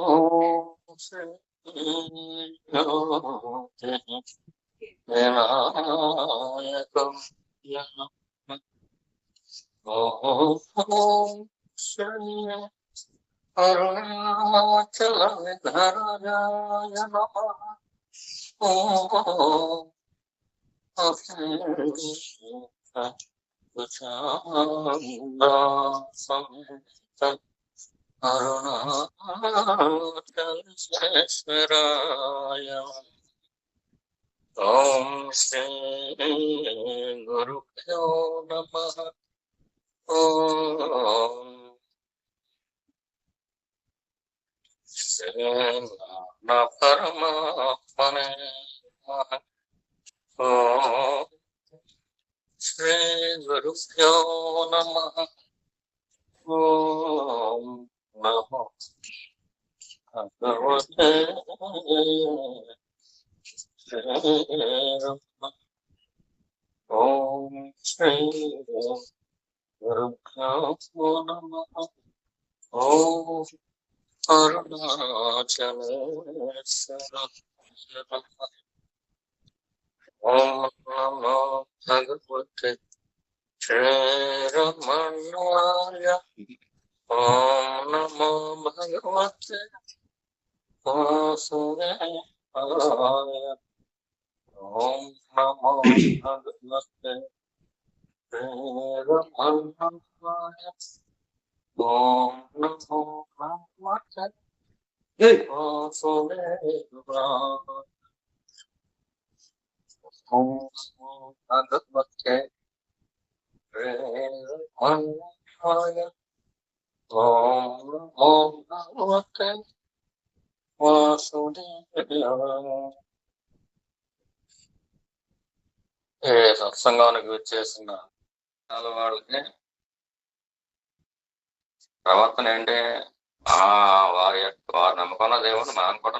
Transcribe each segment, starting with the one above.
ఓం శ్రీ వినాయకం ఓం శ్రీ అరుణాచల విగ్రహాయ నమః. ఓం అరుణాచలేశ్వరాయ. ఓం శ్రీ గురుభ్యో నమః. ఓం శ్రీ పరమాత్మనే నమః. ఓం శ్రీ గురుభ్యో నమః. ఓం నమో భగవతే శ్రీరామ. ఓం శ్రీ గురుభ్యో నమః. ఓం అరుణాచలేశ్వర. ఓం నమో భగవతే శ్రీరమణాయ. ఓం నమో భగవతే వాసుదేవాయ. ఓం నమో భగవతే శ్రీరమణాయ. ఓం నమో భగవతే వాసుదేవాయ. ఓం నమో భగవతే శ్రీరమణాయ. ఓం నమో భగవతే వాసుదేవాయ. ఏ సత్సంగానికి వచ్చేసిన వాళ్ళకి ప్రవర్తన ఏంటి? వారి నమ్మకం దేవుడు మనం కూడా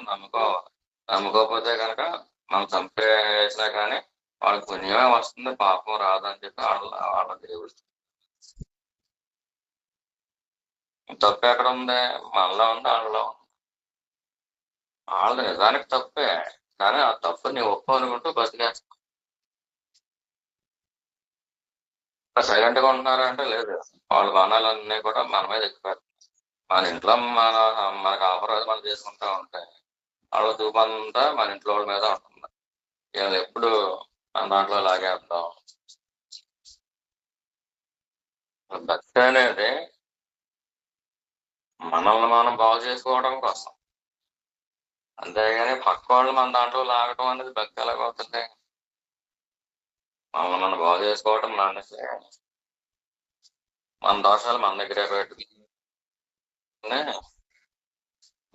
నమ్ముకోకపోతే కనుక మనం చంపేసినా కానీ వాళ్ళకి పుణ్యమే వస్తుంది, పాపం రాదని చెప్పి వాళ్ళ దేవుడు. తప్పు ఎక్కడ ఉంది? మనలో ఉంది, వాళ్ళలో ఉంది. వాళ్ళది నిజానికి తప్పే, కానీ ఆ తప్పు నీ ఒప్పు అనుకుంటూ బతికేస్తాం. సైలెంట్ గా ఉంటున్నారంటే లేదు, వాళ్ళ బాణాలన్నీ కూడా మన మీద ఎక్కిపోతాయి. మన ఇంట్లో మనకు ఆపరాధం మనం చేసుకుంటా ఉంటాయి, వాళ్ళ చూపంతా మన ఇంట్లో వాళ్ళ మీద ఉంటుంది. వీళ్ళు ఎప్పుడు మన దాంట్లో లాగేద్దాం. భక్తి అనేది మనల్ని మనం బాగు చేసుకోవడం కోసం, అంతేగాని పక్క వాళ్ళు మన దాంట్లో లాగటం అనేది భక్తి ఎలాగవుతుంది? మనల్ని మనం బాగు చేసుకోవటం మానేసి మన దోషాలు మన దగ్గరే పెట్టుకుని,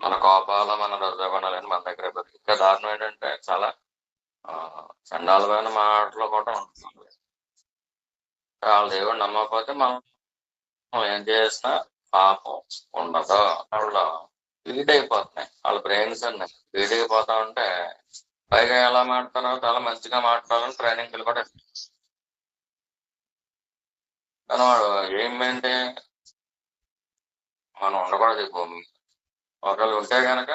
మన కోపాలు మన రజగుణాలని మన దగ్గరే పెట్టుకుని, ఇంకా దారుణం ఏంటంటే చాలా చండాలమైన మాటలు కూడా ఉంటుంది. వాళ్ళ దేవుడు నమ్మకపోతే మనం ఏం చేసినా పాపం ఉండదు. వాళ్ళు ఫీడ్ అయిపోతున్నాయి, వాళ్ళ బ్రెయిన్స్ అన్ని ఫీడ్ అయిపోతా ఉంటే పైగా ఎలా మాట్లాడతారో చాలా మంచిగా మాట్లాడాలని ట్రైనింగ్లు కూడా ఇస్తారు. కానీ వాడు ఏమంటే మనం ఉండకూడదు ఈ భూమి. ఒకళ్ళు ఉంటే కనుక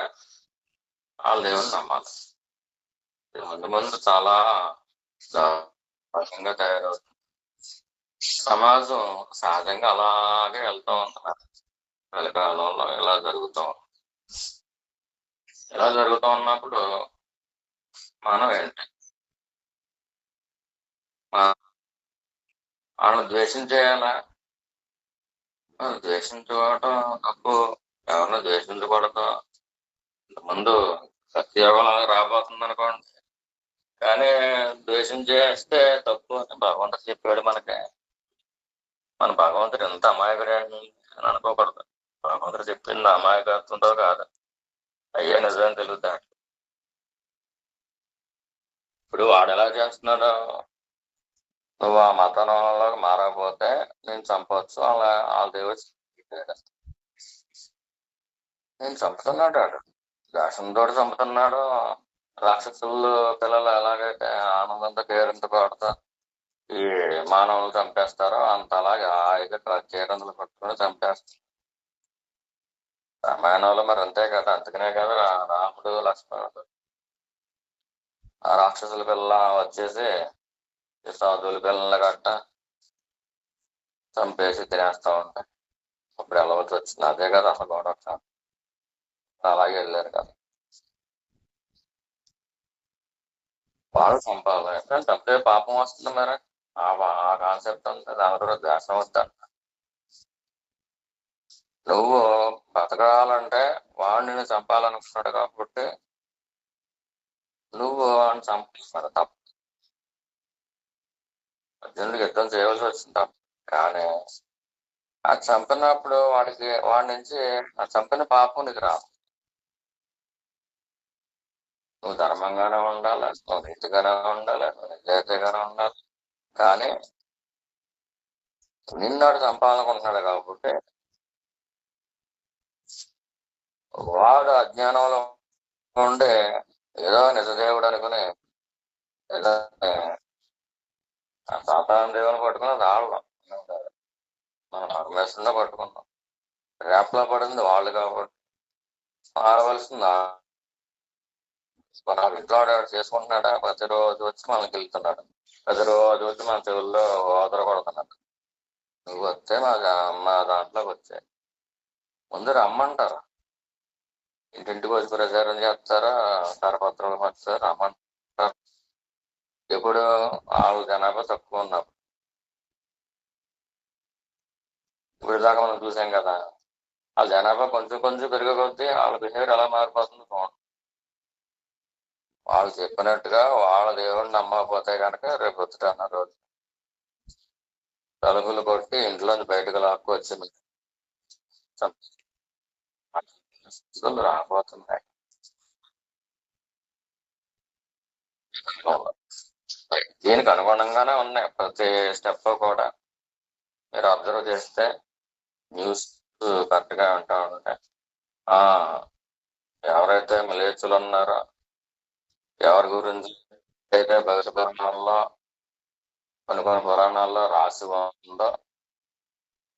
వాళ్ళ దేవుని నమ్మాలి. ముందు ముందు చాలా దారుణంగా తయారవుతుంది. సమాజం సహజంగా అలాగే వెళ్తూ ఉంటున్నారు. కలికాలంలో ఇలా జరుగుతూ ఉన్నప్పుడు మనం ఏంటి? వాళ్ళని ద్వేషించేయాలా? ద్వేషించుకోవటం తప్పు, ఎవరిని ద్వేషించకూడదు. ముందు సత్యయోగం రాబోతుంది అనుకోండి, కానీ ద్వేషించేస్తే తప్పు అని భగవంతుడు చెప్పాడు మనకి. మన భగవంతుడు ఎంత అమాయకుడు అని అనుకోకూడదు. భగవంతుడు చెప్పింది అమాయకత్వంతో కాదు, అయ్యే నిజం తెలుగుతాడు. ఇప్పుడు వాడు ఎలా చేస్తున్నాడో, నువ్వు ఆ మతంలోకి మారకపోతే నేను చంపవచ్చు అలా వాళ్ళ దేవుడు నేను చంపుతున్నాడు. వాడు ద్వేషంతో చంపుతున్నాడు. రాక్షసులు పిల్లలు ఎలాగైతే ఆనందంతో కేరింతపడతా ఈ మానవులు చంపేస్తారో అంత అలాగే హాయిగా కేరింతలు పట్టుకుని చంపేస్తారు. రామాయణంలో మరి అంతే కదా, అందుకనే కదా రాముడు లక్ష్మణుడు ఆ రాక్షసుల పిల్ల వచ్చేసి ఈ సాధువుల పిల్లల గట్ట చంపేసి తినేస్తా ఉంటాయి. ఇప్పుడు వెళ్ళవలసి వచ్చింది. అదే కదా అసలు గొడవ. అలాగే వెళ్ళారు కదా. వాళ్ళు చంపాలి, చంపే పాపం వస్తుంది మరి. ఆ కాన్సెప్ట్ ఉంది, దాని కూడా ద్వేషం వద్దంట. నువ్వు బతకాలంటే వాడు నిన్ను చంపాలనుకున్నాడు కాబట్టి నువ్వు వాడిని చంపిస్తున్నారు తప్ప. అర్జునుడికి యుద్ధం చేయవలసి వచ్చింది తప్ప. కానీ ఆ చంపినప్పుడు వాడి నుంచి ఆ చంపిన పాపం నీకు రాదు. నువ్వు ధర్మంగానే ఉండాలి, నువ్వు నీతిగానే ఉండాలి, నువ్వు నిజాయితీగానే ఉండాలి. కానీ నిన్నాడు చంపాలనుకుంటున్నాడు కాబట్టి వాడు అజ్ఞానంలో ఉండే ఏదో నిజదేవుడు అనుకుని ఏదో సాధారణ దేవుని పట్టుకుని రావడం. మనం పరమేశ్వరునే పట్టుకున్నాం. రేపలో పడింది వాళ్ళు కాబట్టి మారవలసింది. మన ఇంట్లో చేసుకుంటున్నాడా, ప్రతిరోజు వచ్చి మనకి వెళ్తున్నాడు, ప్రతిరోజు వచ్చి మన చెవుల్లో ఓదర కొడుతున్నాడు. నువ్వు వస్తే మా దాంట్లోకి వచ్చాయి. ముందు రమ్మంటారు, ఇంటింటికి వచ్చి ప్రచారం చేస్తారా, కరపత్రాలు పంచుతారు, రమ్మంటారు. ఎప్పుడు వాళ్ళ జనాభా తక్కువ ఉన్నప్పుడు. ఇప్పుడు దాకా మనం చూసాం కదా, వాళ్ళ జనాభా కొంచెం కొంచెం పెరిగే కొద్దీ వాళ్ళ బిహేవియర్ ఎలా మారిపోతుంది చూడండి. వాళ్ళు చెప్పినట్టుగా వాళ్ళ దేవుడిని నమ్మకపోతే కనుక రేపు వచ్చుటన్న రోజు తలుపులు కొట్టి ఇంట్లోంచి బయటకు లాక్కొచ్చి రాబోతున్నాయి. దీనికి అనుగుణంగానే ఉన్నాయి ప్రతి స్టెప్ కూడా. మీరు అబ్జర్వ్ చేస్తే న్యూస్ కరెక్ట్ గా వింటా ఉంటే ఎవరైతే మిలేచులు ఉన్నారో, ఎవరి గురించి అయితే భవిష్య పురాణాల్లో కొన్ని పురాణాల్లో రాసి ఉందో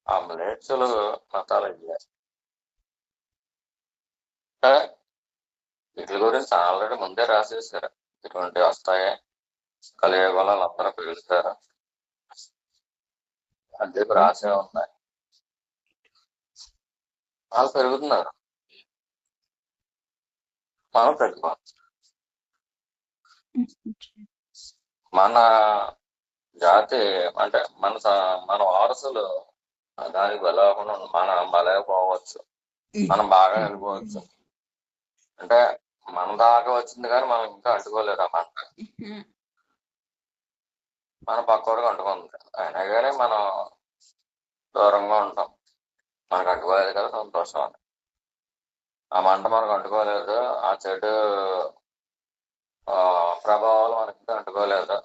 ఆ మిలేచులు మతాలు అయ్యాయి. వీటి గురించి ఆల్రెడీ ముందే రాసేసారు, ఇటువంటి వస్తాయి, కలియుగంలో అందరూ పెరుగుతారు అని చెప్పి రాసే ఉన్నాయి. వాళ్ళు పెరుగుతున్నారు, మనం తగ్గిపోతాం. మన జాతి అంటే మన వారసులు దానికి బలకుండా మనం బలైపోవచ్చు, మనం బాగా వెళ్ళిపోవచ్చు. అంటే మన దాకా వచ్చింది కానీ మనం ఇంకా అంటుకోలేదు ఆ మంట. మన పక్కోడికి అంటుకుంది, అయినా కానీ మనం దూరంగా ఉంటాం. మనకు అంటుకోలేదు కదా సంతోషం అని. ఆ మంట మనకు అంటుకోలేదు, ఆ చెడు ప్రభావాలు మనకి అంటుకోలేదు.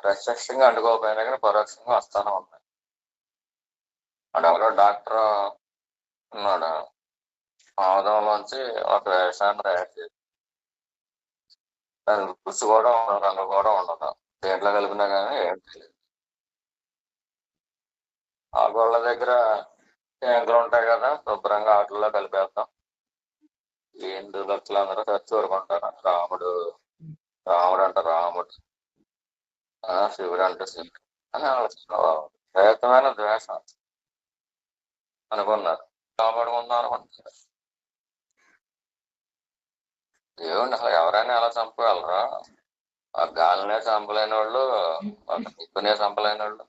ప్రత్యక్షంగా అంటుకోకపోయినా కానీ పరోక్షంగా వస్తానే ఉన్నాయి. వాడు ఎవరో డాక్టర్ ఉన్నాడు, ఆముదంలోంచి ఒక వేషాన్ని తయారు చేసి దానికి రుచి కూడా ఉండదు, రంగు కూడా ఉండదు, దేంట్లో కలిపినా కానీ ఏం తెలియదు. ఆ గోళ్ళ దగ్గర ట్యాంకులు ఉంటాయి కదా, శుభ్రంగా ఆటల్లో కలిపేద్దాం. హిందూ భక్తులు అందరూ చర్చి ఊరుకుంటారు. రాముడు అంటే రాముడు, శివుడు అంటే శివుడు అని ప్రయత్నమైన ద్వేషం అనుకున్నారు. కాపాడుకుందాం అనుకుంటారు. దేవుణ్ణి అసలు ఎవరైనా ఎలా చంపగలరా? ఆ గాలినే చంపలేని వాళ్ళు, ఒక నిప్పునే చంపలేని వాళ్ళు,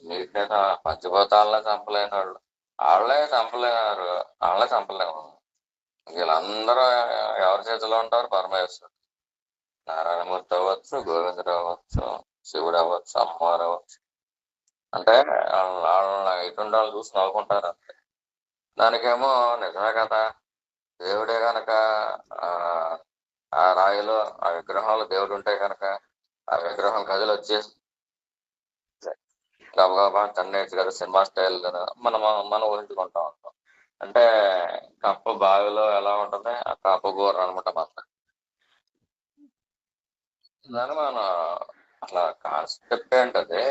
నీటినే పంచభూతాలనే చంపలేని వాళ్ళు, వాళ్ళే చంపలేరు, వాళ్ళే చంపలేము. వీళ్ళందరూ ఎవరి చేతిలో ఉంటారు? పరమేశ్వరుడు. నారాయణమూర్తి అవ్వచ్చు, గోవిందుడు అవ్వచ్చు, శివుడు అవ్వచ్చు, అమ్మవారు అవ్వచ్చు. అంటే వాళ్ళని ఇటువంటి వాళ్ళు చూసి నవ్వుకుంటారు అంతే. దానికేమో నిజమే కదా, దేవుడే గనక ఆ రాయిలో ఆ విగ్రహాలు దేవుడు ఉంటే కనుక ఆ విగ్రహం కథలు వచ్చేసి గబగబా తన్నేసి కదా సినిమా స్టైల్ కదా మనం ఊహించుకుంటా ఉంటాం. అంటే కప్ప బావిలో ఎలా ఉంటుంది, ఆ కప్ప కూర అనమాట మన దాని మన అసలు కాన్సెప్ట్ ఏంటది?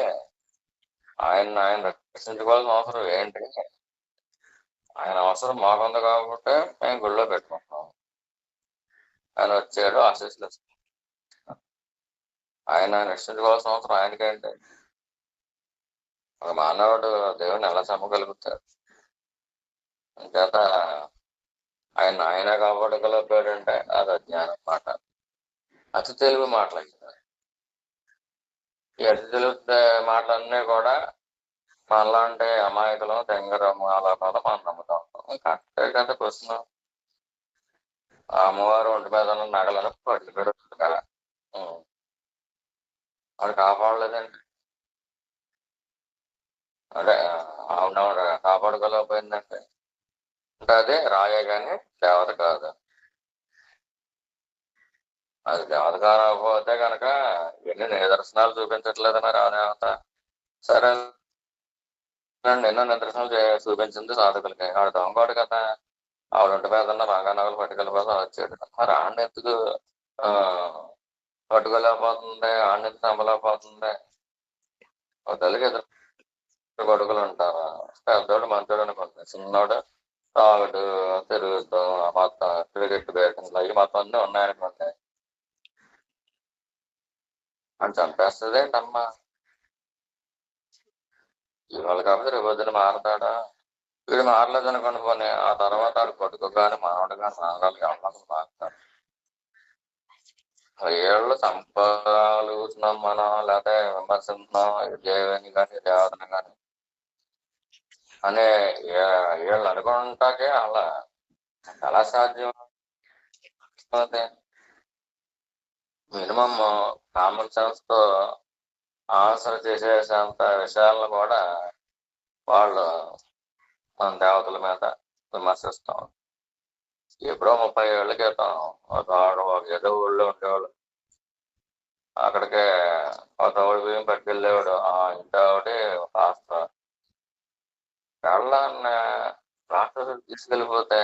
ఆయన రక్షించుకోవాల్సిన అవసరం ఏంటి? ఆయన అవసరం మాకుంది కాబట్టి మేము గుళ్ళో పెట్టుకుంటాం. ఆయన వచ్చాడు, ఆశీస్సులు ఆయన నిశ్చయించుకోవాల్సిన అవసరం ఆయనకేంటి? ఒక మానవుడు దేవుని ఎలా చంపగలుగుతాడు? అంచేత ఆయన కాపాడగలిగాడంటే అది అజ్ఞానం మాట. అతి తెలుగు మాటలు. ఈ అతి తెలుగు మాటలన్నీ కూడా మనలాంటి అమాయకులం తెంగరము ఆలాపాలు మనం నమ్ముతా ఉంటాం. కరెక్టే కదా క్వశ్చన్. ఆ అమ్మవారు ఒంటి మీద ఉన్న నగలను పట్టుకుడు కదా, వాడు కాపాడలేదండి. అదే ఆవిడ కాపాడుకోలేకపోయిందంటే అంటే అదే రాయే కానీ దేవత కాదు. అది దేవత కాకపోతే కనుక ఎన్ని నిదర్శనాలు చూపించట్లేదన్నారు ఆ దేవత. సరే ఎన్నో నిదర్శనాలు చూపించింది సాధకులకి. ఆవిడ దొంగోడు కదా, ఆవిడ ఒంటి మీద ఉన్న రంగానగలు పట్టుకెళ్ళిపోతే వచ్చాడు. మరి ఆడిని ఎందుకు పట్టుకోలేకపోతుంది, ఆడిని ఎందుకు నమ్మలేకపోతుంది? ఒక తల్లికి ఇద్దరు కొడుకులు ఉంటారా? పెద్దోడు మంచోడు అనుకుంటుంది, చిన్నోడు తాగుడు తిరుగుతూ మొత్తం క్రికెట్ బ్యాటింగ్లు అవి మొత్తం అన్నీ ఉన్నాయనుకోండి, అని చంపేస్తుంది ఏంటమ్మా? ఇవాళ కాబట్టి రేపొద్దున మారతాడా? వీడు మారలేదు అనుకోండి, పోనీ ఆ తర్వాత ఆడు కొడుకు కానీ మనవడు కానీ మారాలి, ఎవరు మారుతాడు? ఏళ్ళు చంపాలుతున్నాం మనం, లేకపోతే విమర్శిస్తున్నాం దేవిని కానీ దేవతను కానీ అనే వీళ్ళు అనుకుంటాకే అలా ఎలా సాధ్యం? మినిమం కామన్ సెన్స్ తో ఆన్సర్ చేసేసేంత విషయాలను కూడా వాళ్ళు మన దేవతల మీద విమర్శిస్తాం. ఎప్పుడో 30 ఏళ్ల క్రితం ఒక ఏదో ఊళ్ళో ఉండేవాళ్ళు, అక్కడికే ఒక తోడు బియ్యం పట్టుకెళ్ళేవాడు. ఆ ఇంటి ఒకటి కాస్త కళ్ళన్న రాక్షసులు తీసుకెళ్ళిపోతే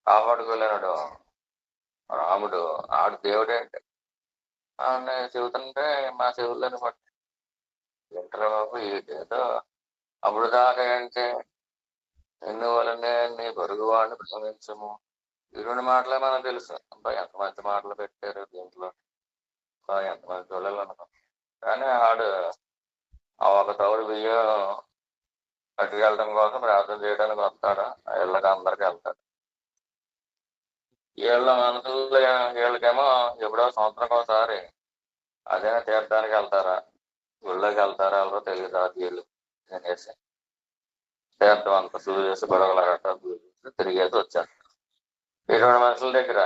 కాపాడుకోలేనాడు రాముడు. ఆడు దేవుడే అంటే చెబుతుంటే మా చెవుల్లోని పట్టి వింటారు బాబు. ఏదో అప్పుడు దాకా అంటే ఎందువలనే నీ పొరుగు వాడిని ప్రేమించము, ఈ రెండు మాటలే మనకు తెలుసు. అబ్బా ఎంత మంచి మాటలు పెట్టారు దీంట్లో, ఎంత మంది చూడాలి అనుకో. కానీ ఆడు ఆ ఒక తౌడు బియ్యం పట్టుకెళ్ళడం కోసం ప్రార్థన చేయడానికి వస్తాడు, వీళ్ళకి అందరికి వెళ్తాడు. వీళ్ళ మనసులో వీళ్ళకేమో ఎప్పుడో సంవత్సరం ఒకసారి అదే తీర్థానికి వెళ్తారా, గుళ్ళోకి వెళ్తారా, ఎవరో తెలియదు వీళ్ళు అనేసి తీర్థం అంత చూసి గొడవలు గట్రా తిరిగేసి వచ్చారు. ఇటువంటి మనుషుల దగ్గర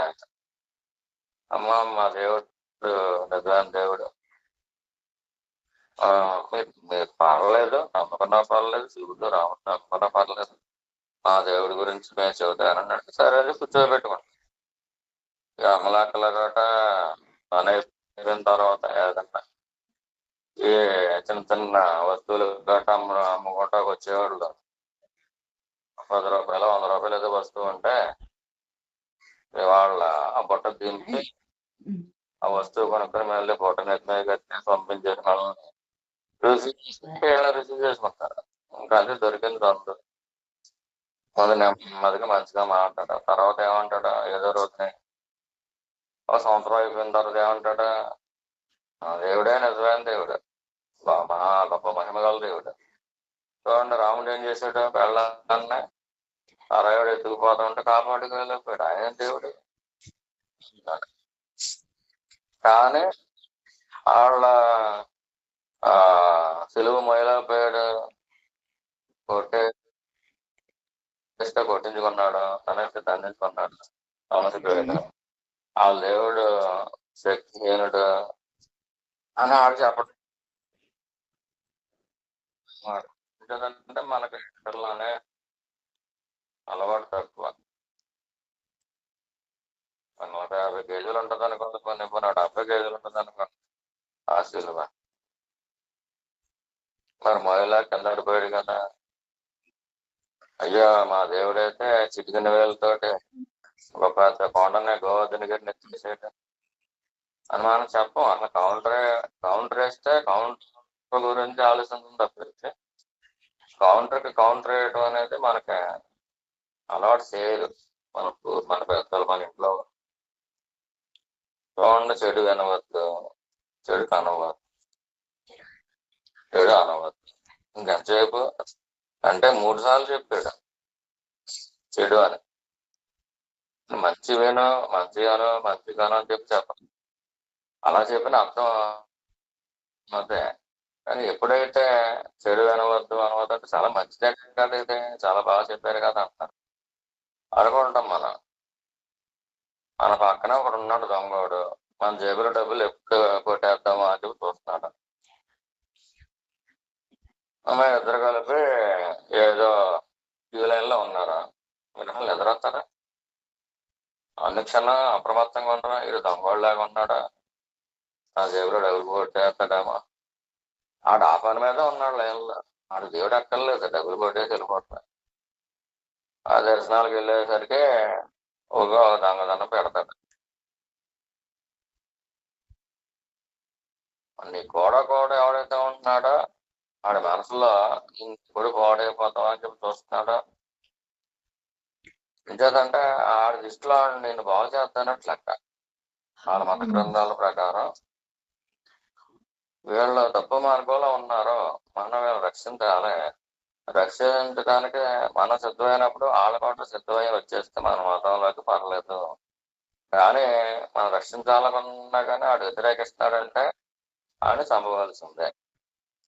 అమ్మ మా దేవుడు నిజమైన దేవుడు, మీరు పర్లేదు నమ్మకన్నా పర్లేదు, శివుడు రాముడు నమ్మకన్నా పర్లేదు, మా దేవుడి గురించి మేము చెబుతానన్నట్టు సరే అని కూర్చోబెట్టుకోండి. ఇక అమలాకల గట పని అయిపోయిన తర్వాత ఏదన్నా ఈ చిన్న చిన్న వస్తువులు గట్ట అమ్ముకుంటాకు వచ్చేవాళ్ళు 10 రూపాయలు 100 రూపాయలు ఏదో వస్తువు ఉంటే వాళ్ళ ఆ బుట్ట దింపి ఆ వస్తువు కొనుక్కొని మళ్ళీ బుట్ట నెత్తిమీద కట్టి పంపించేసి వాళ్ళని రిసీవ్ చేసుకుంటారు. ఇంకా అది దొరికింది తందు. ముందు నెమ్మదిగా మంచిగా మాట్లాడాడు, తర్వాత ఏమంటాడు? ఏదో రోజునే ఒక సంవత్సరం అయిపోయిన తర్వాత ఏమంటాడు? దేవుడే నిజమైన దేవుడు, మహా గొప్ప మహిమగల దేవుడు. చూడండి రాముడు ఏం చేశాడు? వెళ్ళాలన్నా అరయుడు ఎత్తుకుపోతా ఉంటే కాపాడుకోలేకపోయాడు, ఆయన దేవుడు. కానీ వాళ్ళ సులువు మొయలేకపోయాడు, కొట్టించుకున్నాడు, తనకి దండించుకున్నాడు, సమసిపోయాడు. వాళ్ళ దేవుడు శక్తిహీనుడు అని ఆడు చెప్పడం. ఎందుకంటే మనకి ఇతరులనే అలవాటు తక్కువ. 150 కేజీలు ఉంటుంది అనుకోండి, కొన్ని 70 కేజీలు ఉంటుంది అనుకోండి ఆ సిలువ. మరి మొదలా కింద పడిపోయాడు కదా. అయ్యో మా దేవుడైతే చిటికిన వేలతోటి ఒక పెద్ద కొండనే గోవర్ధన గారిని ఎత్తిసేయటం అని మనం చెప్పం. అసలు కౌంటర్ వేస్తే కౌంటర్ గురించి ఆలోచించడం తప్పిస్తే కౌంటర్ వేయడం అనేది మనకి అలవాటు చేయరు. మన పెద్దలు మన ఇంట్లో చూడండి, చెడు వినవద్దు, చెడు కనవద్దు, చెడు అనవద్దు. ఇంకెంతసేపు అంటే 3 సార్లు చెప్పాడు చెడు అని. మంచి విను, మంచి అను, మంచి కను అని చెప్పాలి. అలా చెప్పిన అర్థం అదే. కానీ ఎప్పుడైతే చెడు వినవద్దు అనవద్దు అంటే చాలా మంచిదే కదా, ఇది చాలా బాగా చెప్పారు కదా అంటారు. అనుకుంటాం మనం. మన పక్కన ఒకడు ఉన్నాడు దొంగోడు, మన జేబులో డబ్బులు ఎప్పుడు కొట్టేద్దామా అని చెప్పి చూస్తున్నాడు. అమ్మాయి ఇద్దరు కలిపి ఏదో క్యూ లైన్ లో ఉన్నారా, మీరు అసలు ఎదురొస్తారా? అనుక్షణం అప్రమత్తంగా ఉండరా, ఇది దొంగోళ్ళలాగా ఉన్నాడా, నా జేబులో డబ్బులు కొట్టేస్తాడేమో. ఆడు ఆ పని మీద ఉన్నాడు లైన్లో. ఆడు దేవుడు అక్కర్లేదు, డబ్బులు కొట్టేసి వెళ్ళిపోతున్నాడు. ఆ దర్శనాలకు వెళ్ళేసరికి ఒక దొంగదనం పెడతాడు. నీ కూడా ఎవడైతే ఉంటున్నాడో ఆడి మనసులో ఇప్పుడు పాడైపోతావా అని చెప్పి చూస్తున్నాడో, ఇంకేదంటే ఆడి దృష్టిలో నేను బాగు చేస్తానట్లు లెక్క. వాళ్ళ మత గ్రంథాల ప్రకారం వీళ్ళు తప్పు మార్గంలో ఉన్నారో మనం వీళ్ళు రక్షించాలి. రక్షించడానికి మనం సిద్ధమైనప్పుడు వాళ్ళ కూడా సిద్ధమై వచ్చేస్తే మన మతంలోకి పర్లేదు. కానీ మనం రక్షించాలనుకున్నా కానీ ఆడు వ్యతిరేకిస్తాడంటే ఆడిని చంపవలసిందే.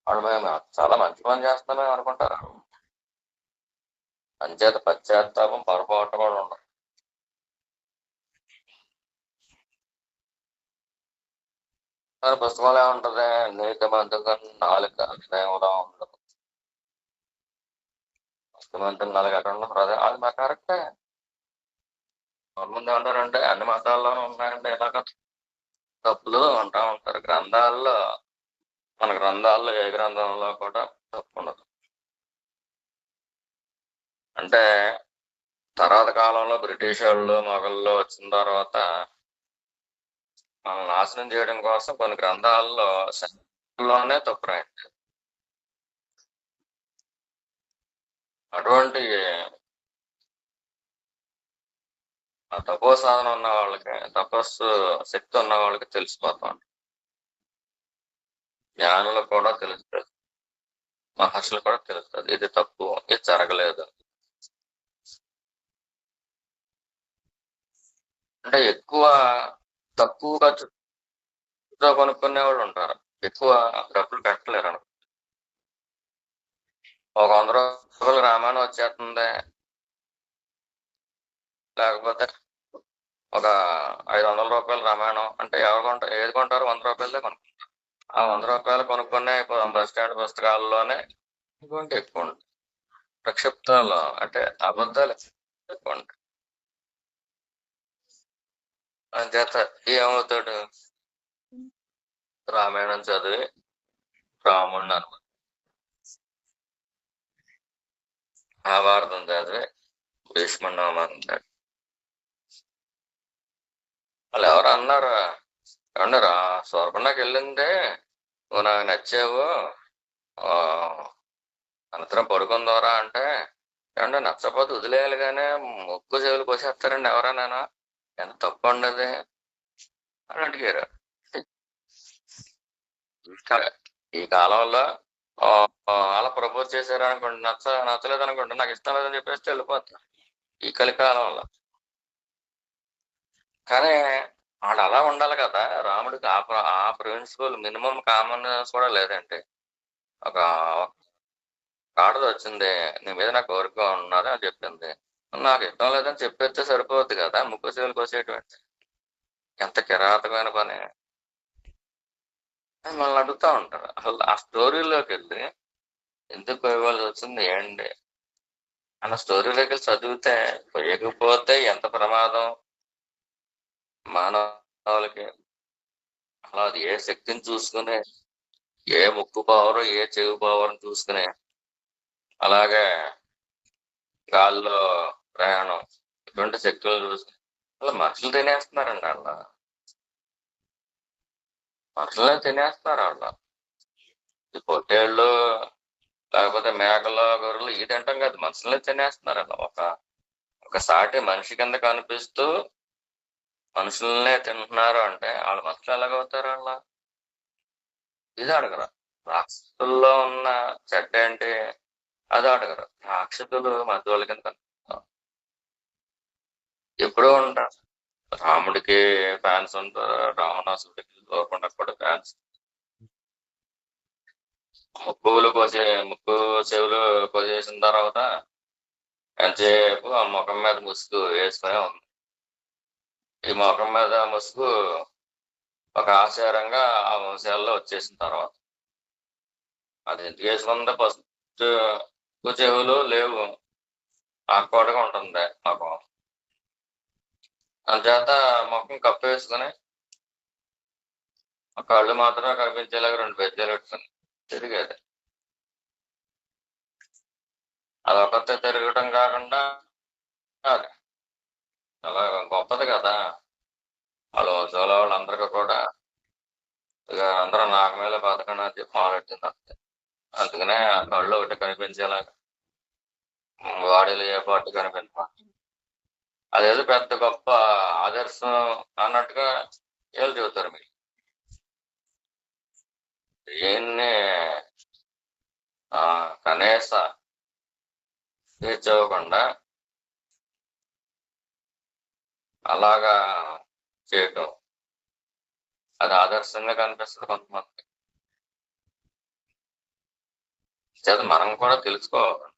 వాడు మేము చాలా మంచి పని చేస్తున్నామే అనుకుంటారు. అంచేత పశ్చాత్తాపం పొరపాటు కూడా ఉండదు. మరి పుస్తకంలో ఏముంటది, నీతి మంతుగా 4 హృదయంలో ఉండదు. నీతిమంతుని 4 ఎక్కడ ఉండదు, అది మా కరెక్టే. ముందు ఏమంటారంటే అన్ని మతాల్లోనూ ఉన్నాయంటే ఇలాగ తప్పులు అంటా ఉంటారు. మన గ్రంథాల్లో ఏ గ్రంథంలో కూడా తప్పు ఉండదు. అంటే తర్వాత కాలంలో బ్రిటిష్ వాళ్ళు మొఘళ్ళు వచ్చిన తర్వాత మనం నాశనం చేయడం కోసం కొన్ని గ్రంథాల్లోనే తప్పు రాయండి. అటువంటి తపో సాధన ఉన్న వాళ్ళకి, తపస్సు శక్తి ఉన్న వాళ్ళకి తెలిసిపోతాం. జ్ఞానులకు కూడా తెలుస్తుంది, మహర్షులు కూడా తెలుస్తుంది ఇది తప్పు, ఇది జరగలేదు. అంటే ఎక్కువ తక్కువ ఖర్చుతో కొనుక్కునే వాళ్ళు ఉంటారు, ఎక్కువ డబ్బులు పెట్టలేరు అనుకో. ఒక 100 రూపాయలు రామాయణం వచ్చేస్తుంది, లేకపోతే ఒక 500 రూపాయలు రామాయణం అంటే ఏది కొంటారు? 100 రూపాయలదే కొనుక్కుంటారు. ఆ 100 రూపాయలు కొనుక్కునే బస్ స్టాండ్ పుస్తకాల్లోనే ఎక్కువ ఉంటాయి. ప్రక్షిప్తాలు అంటే అబద్ధాలు ఎక్కువ ఉంటాయి. అంచేత ఏమవుతాడు, రామాయణం చదివి రాముడిని అనుకో, మహాభారతం చదివి భీష్ముడిని అవమానించాడు. వాళ్ళు ఎవరు అన్నారు, ఏమన్నారా, స్వర్గంలోకి వెళ్ళిందే నువ్వు నాకు నచ్చావు, అనంతరం పడుకుందోరా అంటే, ఏమంటే నచ్చపోతే వదిలేయాలి కానీ ముక్కు చెవులు కోసేస్తారండి ఎవరైనా, ఎంత తప్పు ఉండదు అని అడిగారు. ఈ కాలంలో అలా ప్రపోజ్ చేశారు అనుకోండి, నచ్చలేదు అనుకోండి, నాకు ఇష్టం లేదని చెప్పేసి వెళ్ళిపోతా ఈ కలికాలంలో. కానీ వాడు అలా ఉండాలి కదా, రాముడికి ఆ ప్రిన్సిపల్ మినిమం కామన్ కూడా లేదంటే. ఒక ఆడది వచ్చింది, నీ మీద నాకు కోరిక ఉన్నది అని చెప్పింది, నాకు ఇష్టం లేదని చెప్పేస్తే సరిపోద్ది కదా, ముక్కు చెవులు కోసేటువంటి. ఎంత కిరాతకమైన పని. మనల్ని అడుగుతా ఉంటారు, అసలు ఆ స్టోరీలోకి వెళ్ళి ఎందుకు ఇవ్వాల్సి వచ్చింది ఏంటి అన్న స్టోరీలోకి వెళ్ళి చదివితే పోయకపోతే ఎంత ప్రమాదం మానవులకి. అలా అది ఏ శక్తిని చూసుకుని, ఏ ముక్కు పవరు ఏ చెవి పవర్ చూసుకుని, అలాగే గాల్లో ప్రయాణం ఇటువంటి శక్తులు చూసుకుని అలా మనుషులు తినేస్తున్నారండి. వాళ్ళ మనుషులనే తినేస్తున్నారు వాళ్ళు. ఈ పొట్టేళ్ళు లేకపోతే మేకలు గొర్రెలు ఇది తింటాం కదా, మనుషులనే తినేస్తున్నారండి. ఒక సాటి మనిషి కింద కనిపిస్తూ మనుషులనే తింటున్నారు అంటే వాళ్ళ మనుషులు ఎలాగవుతారు వాళ్ళ? ఇది అడగరు. రాక్షసుల్లో ఉన్న చెడ్డ ఏంటి అది అడగరు. రాక్షసులు మధ్యలోకి కింద కనిపిస్తారు. ఎప్పుడూ ఉంటారు. రాముడికి ఫ్యాన్స్ ఉంటారు, రావణాసుడికి లోకుండా కూడా ఫ్యాన్స్. ముక్కు చెవులు కోసేసిన తర్వాత ఎంతసేపు ఆ ముఖం మీద ముసుగు వేసుకునే ఉంది. ఈ ముఖం మీద ముసుగు ఒక ఆచారంగా ఆ వంశాల్లో వచ్చేసిన తర్వాత అది ఎందుకు వేసుకుందా? ఫస్ట్ చెవులు లేవు, ఆకుపాటుగా ఉంటుంది ముఖం. అంచేత ముఖం కప్పు వేసుకుని ఆ కళ్ళు మాత్రం కనిపించేలాగా 2 పెద్దలు పెట్టుకుని తిరిగేది. అదొకతే తిరగటం కాకుండా అది చాలా గొప్పది కదా. వాళ్ళ వంశంలో వాళ్ళందరికీ కూడా ఇక అందరూ నాకు మీద బతకండి అని చెప్పి మొదలెట్టింది అంతే. అందుకనే ఆ కళ్ళు ఒకటి కనిపించేలాగా వాడిలో ఏ పాటు కనిపించ అదేదో పెద్ద గొప్ప ఆదర్శం అన్నట్టుగా వీళ్ళు చెబుతారు. మీరు దేన్ని కనీస తీర్చకుండా అలాగా చేయటం అది ఆదర్శంగా కనిపిస్తుంది కొంతమంది. చేత మనం కూడా తెలుసుకోవాలి,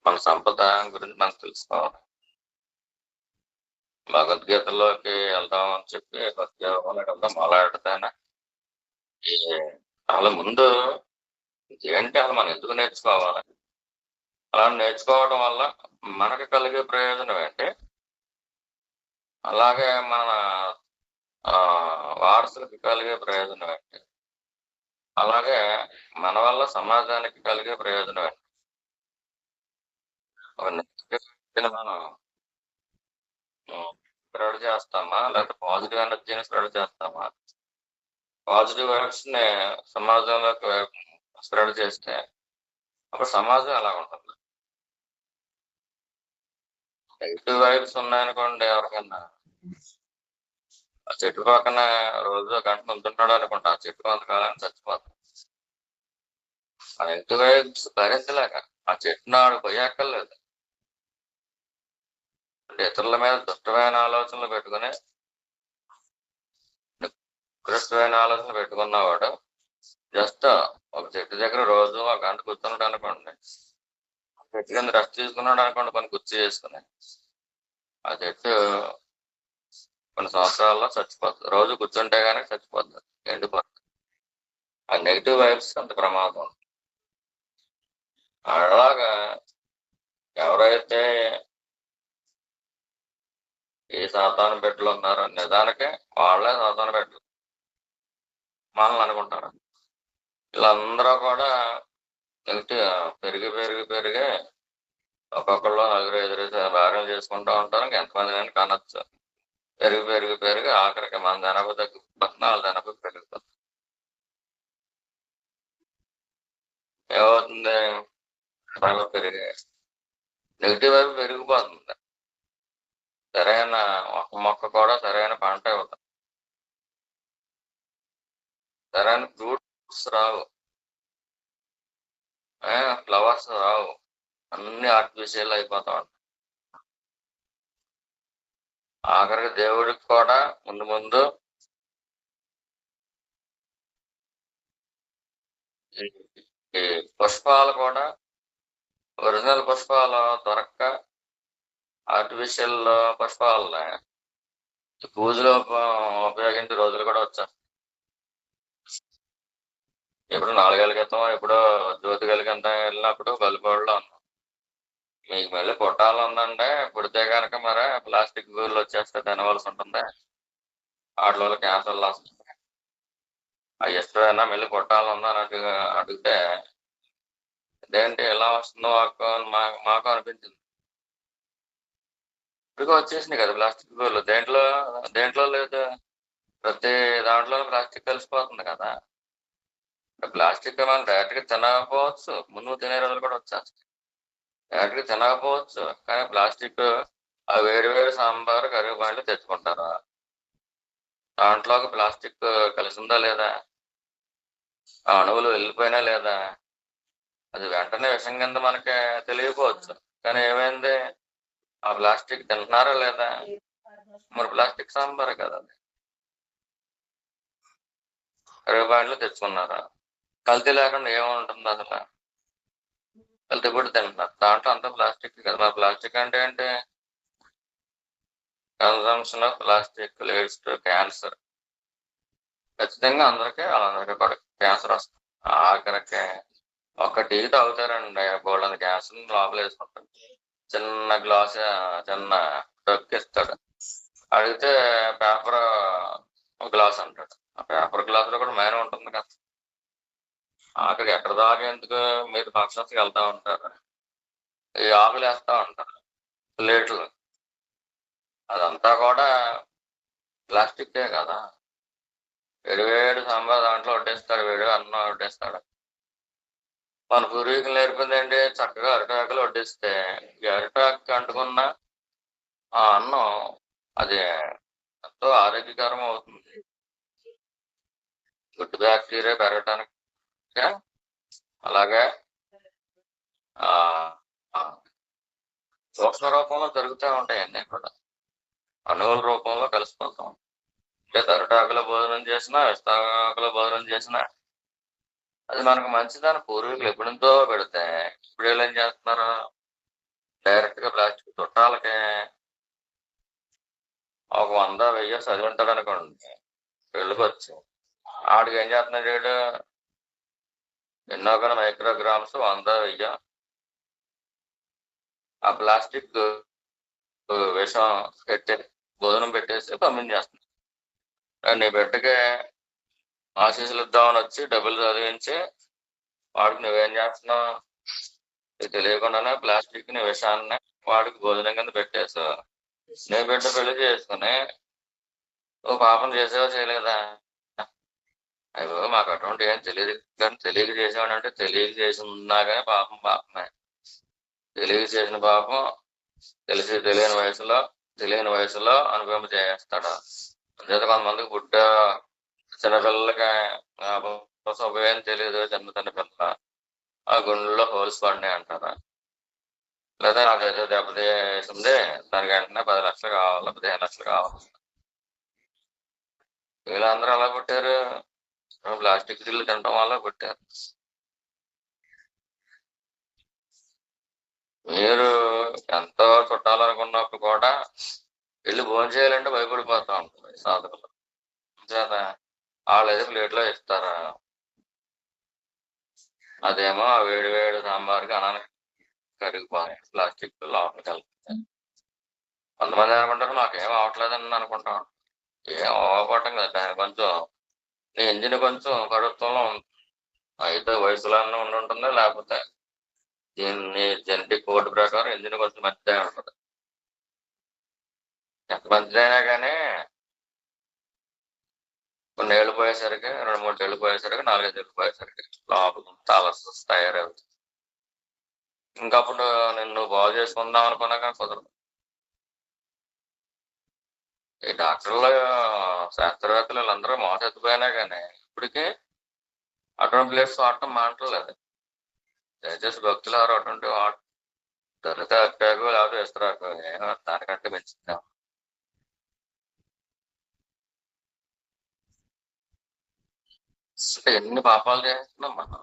మన సంపద గురించి మనం తెలుసుకోవాలి. భగవద్గీతలోకి వెళ్దాం అని చెప్పి భక్తి మొదలెడతానే వాళ్ళ ముందు ఏంటి అలా మనం ఎందుకు నేర్చుకోవాలి? అలా నేర్చుకోవడం వల్ల మనకు కలిగే ప్రయోజనం ఏంటి, అలాగే మన వారసులకు కలిగే ప్రయోజనం ఏంటి, అలాగే మన వల్ల సమాజానికి కలిగే ప్రయోజనం ఏంటి. మనం స్ప్రెడ్ చేస్తామా లేకపోతే పాజిటివ్ ఎనర్జీని స్ప్రెడ్ చేస్తామా? పాజిటివ్ వైబ్స్ ని సమాజంలోకి స్ప్రెడ్ చేస్తే అప్పుడు సమాజం ఎలా ఉంటుంది? నెగిటివ్ వైబ్స్ ఉన్నాయనుకోండి, ఎవరికైనా ఆ చెట్టు పక్కన రోజు గంట నుంచుంటాడు అనుకుంటా, ఆ చెట్టు కొంతకాలానికి చచ్చిపోతాం. ఆ నెగిటివ్ వైబ్స్ భరించలేక ఆ చెట్టును ఆడు పోయాక్కర్లేదు. ఇతరుల మీద దుష్టమైన ఆలోచనలు పెట్టుకుని నికృష్టమైన ఆలోచనలు పెట్టుకున్నవాడు జస్ట్ ఒక చెట్టు దగ్గర రోజు ఒక గంట కూర్చున్నాడు అనుకోండి, చెట్టు కింద రెస్ట్ తీసుకున్నాడు అనుకోండి, కొన్ని కుర్చీ చేసుకుని ఆ చెట్టు కొన్ని సంవత్సరాల్లో చచ్చిపోతుంది. రోజు కూర్చుంటే గానీ చచ్చిపోతుంది, ఎండిపోతుంది. ఆ నెగిటివ్ వైబ్స్ అంత ప్రమాదం. అలాగా ఎవరైతే ఈ సాతాను బిడ్డలు ఉన్నారో నిజానికి వాళ్ళే సాతాను బిడ్డలు మనల్ని అనుకుంటారు. వీళ్ళందరూ కూడా నెగిటివ్ పెరిగి ఒక్కొక్కళ్ళు నలుగురు ఎదురు భార్యలు చేసుకుంటూ ఉంటారు. ఎంతమంది నేను కనొచ్చు. పెరిగి ఆఖరికి మన జనాభా తగ్గిపోతుంది, వాళ్ళ జనాభా పెరిగిపోతుంది. ఏమవుతుంది? పెరిగి నెగిటివ్ వైపు పెరిగిపోతుంది. సరైన ఒక మొక్క కూడా సరైన పంట ఇవ్వదు, సరైన ఫ్రూట్స్ రావు, ఫ్లవర్స్ రావు, అన్ని ఆర్టిఫిషియల్ అయిపోతా ఉంటాయి. ఆఖరికి దేవుడికి కూడా ముందు ఈ పుష్పాలు కూడా ఒరిజినల్ పుష్పాలు దొరక్క ఆర్టిఫిషియల్ పుష్పాలని పూజలో ఉపయోగించే రోజులు కూడా వచ్చాయి. ఇప్పుడు 4 ఏళ్ల క్రితం ఎప్పుడో జ్యోతి కలిగంత వెళ్ళినప్పుడు బలిపోడులో ఉన్నాం. మీకు మళ్ళీ పుట్టాలందంటే పుడితే కనుక మరి ప్లాస్టిక్ గూళ్ళు వచ్చేస్తే తినవలసి ఉంటుంది, వాటి వల్ల క్యాన్సర్లు వస్తుంది. ఆ ఇష్టమైనా మళ్ళీ పుట్టాలందని అడిగితే ఇదేంటి ఎలా వస్తుందో మాకు అనిపించింది. ఇప్పటికీ వచ్చేసింది కదా ప్లాస్టిక్ గూళ్ళు. దేంట్లో లేదు, ప్రతి దాంట్లో ప్లాస్టిక్ కలిసిపోతుంది కదా. ప్లాస్టిక్ మనం డైరెక్ట్ గా తినకపోవచ్చు, ముందు తినే రోజులు కూడా వచ్చేస్తాయి. డైరెక్ట్‌గా తినకపోవచ్చు. కానీ ప్లాస్టిక్ ఆ వేడి వేడి సాంబారు, కర్రీ పాయింట్లు తెచ్చుకుంటారు. దాంట్లోకి ప్లాస్టిక్ కలిసిందా లేదా? ఆ అణువులు వెళ్ళిపోయినా లేదా? అది వెంటనే విషం కింద మనకి తెలియకపోవచ్చు. కానీ ఏమైంది? ఆ ప్లాస్టిక్ తింటున్నారా లేదా? మరి ప్లాస్టిక్ సాంబారే కదా అది. కర్రీ పాయింట్లు తెచ్చుకున్నారా? కల్తీ లేకుండా ఏముంటుంది అసల? కల్తీ కూడా తింటున్నారు. దాంట్లో అంతా ప్లాస్టిక్ కదా! మరి ప్లాస్టిక్ అంటే ఏంటి? Consumption of plastic leads to cancer. ఖచ్చితంగా అందరికీ కూడా క్యాన్సర్ వస్తుంది. ఆఖరికి ఒక టీ తాగుతారండి బోల్డన్ని క్యాన్సర్ లోపలేసుకుంటారు. చిన్న గ్లాస్ చిన్న డొక్కిస్తాడు. అడిగితే పేపర్ గ్లాస్ అంటాడు. ఆ పేపర్ గ్లాసులో కూడా మైనం ఉంటుంది కదా! ఆఖరికి ఎక్కడ దాకా ఎందుకు మీరు ఫంక్షన్స్‌కి వెళ్తా ఉంటారు. ఈ ఆకులేస్తా ఉంటారు ప్లేట్లు. అదంతా కూడా ప్లాస్టిక్కే కదా! వేడి వేడి సాంబార్ దాంట్లో వడ్డిస్తాడు. వేడి అన్నం వడ్డిస్తాడు. మన పూర్వీకులు నేర్పిందేంటి? చక్కగా అరిటాకులో వడ్డిస్తే ఈ అరిటాకుకి అంటుకున్న ఆ అన్నం అది ఎంతో ఆరోగ్యకరం అవుతుంది. గుడ్ బ్యాక్టీరియా పెరగటానికి అలాగే ఆహ్, ఆహ్, సూక్ష్మ రూపంలో జరుగుతా ఉంటాయి అన్నీ కూడా. అణువుల రూపంలో కలిసిపోతాం. అంటే అరిటాకులో భోజనం చేసినా, విస్తాకులో భోజనం చేసినా అది మనకు మంచిదని పూర్వీకులు ఎప్పుడుందో పెడితే ఇప్పుడీళ్ళేం చేస్తున్నారు? డైరెక్ట్‌గా ప్లాస్టిక్ చుట్టాలకి ఒక 100, 1000 చదివుంటాడనుకోండి పెళ్ళికొచ్చి. ఆడికేం చేస్తున్నాడు ఈడు? ఎన్నో కొన్ని మైక్రోగ్రామ్స్ 100, 1000 ఆ ప్లాస్టిక్ విషం పెట్టి భోజనం పెట్టేసి పంపించేస్తున్నాడు. నీ బిడ్డకి ఆశీస్సులిద్దామని వచ్చి డబ్బులు చదివించి వాడికి నువ్వేం చేస్తున్నావు? నీకు తెలియకుండానే ప్లాస్టిక్‌ని విషాన్ని వాడికి భోజనం కింద పెట్టేసావు. నీ బిడ్డ పెళ్లి చేసుకొని నువ్వు పాపం చేసావా? చేయలేదా? అయ్యో! మాకు అటువంటివి ఏం తెలీదు. కానీ తెలియక చేసామనంటే తెలియక చేసున్నా గాని పాపం పాపమే. తెలియక చేసిన పాపం తెలియని వయసులో అనుభవింపజేస్తాడు. అంచేత కొంతమందికి చిన్నపిల్లలకి ఉపయోగం తెలీదు చిన్న పిల్ల. ఆ గుండెల్లో హోల్స్ పడినాయి అంటారు. లేదా నాకేదో దెబ్బతీసింది దానికి వెంటనే 10,00,000 కావాలి, 15,00,000 కావాలి. వీళ్ళందరూ ఎలా పుట్టారు? ప్లాస్టిక్ తిళ్ళు తినటం వల్ల పుట్టారు. మీరు ఎంతో చుట్టాలనుకున్నప్పుడు కూడా వెళ్లి భోంచేయాలంటే భయపడిపోతా ఉంటారు సాధకులు. అంచేత ఆళ్ళేదో ప్లేట్‌లో ఇస్తారు. అదేమో ఆ వేడి వేడి సాంబార్‌కి అన్నానికి కరిగిపోతాయి. ప్లాస్టిక్ లోపలికెళ్తాయి. కొంతమంది ఏమనుకుంటారు మాకేం అవ్వట్లేదని అనుకుంటాం. ఏం అవ్వకపోవటం కాదు. దానికి కొంచెం నీ ఇంజిన్ కొంచెం కడుపులో ఉంది. అయితే వయసులోనే ఉండుంటుంది. లేకపోతే దీన్ని జెనెటిక్ కోడ్ ప్రకారం ఇంజిన్ కొంచెం మంచిదే ఉంటది. ఎంత మంచిదైనా గానీ కొన్నేళ్ళు పోయేసరికి 2, 3 ఏళ్ళు పోయేసరికి, 4, 5 ఏళ్ళు పోయేసరికి లోపల చాలా తయారవుతుంది. ఇంకప్పుడు నిన్ను బాగు చేసుకుందాం అనుకున్నా కానీ కుదరదు. ఈ డాక్టర్లు, శాస్త్రవేత్తలు వీళ్ళందరూ మోసెత్తిపోయినా గానీ ఇప్పటికి అటువంటి ప్లేట్స్ వాడటం మానట్లేదు. దయచేసి భక్తులు ఎవరు అటువంటివి దొరికితే అరిటాకు లేకపోతే ఇస్తరాకు దానికంటే మంచిది. అంటే ఎన్ని పాపాలు చేస్తున్నాం మనం.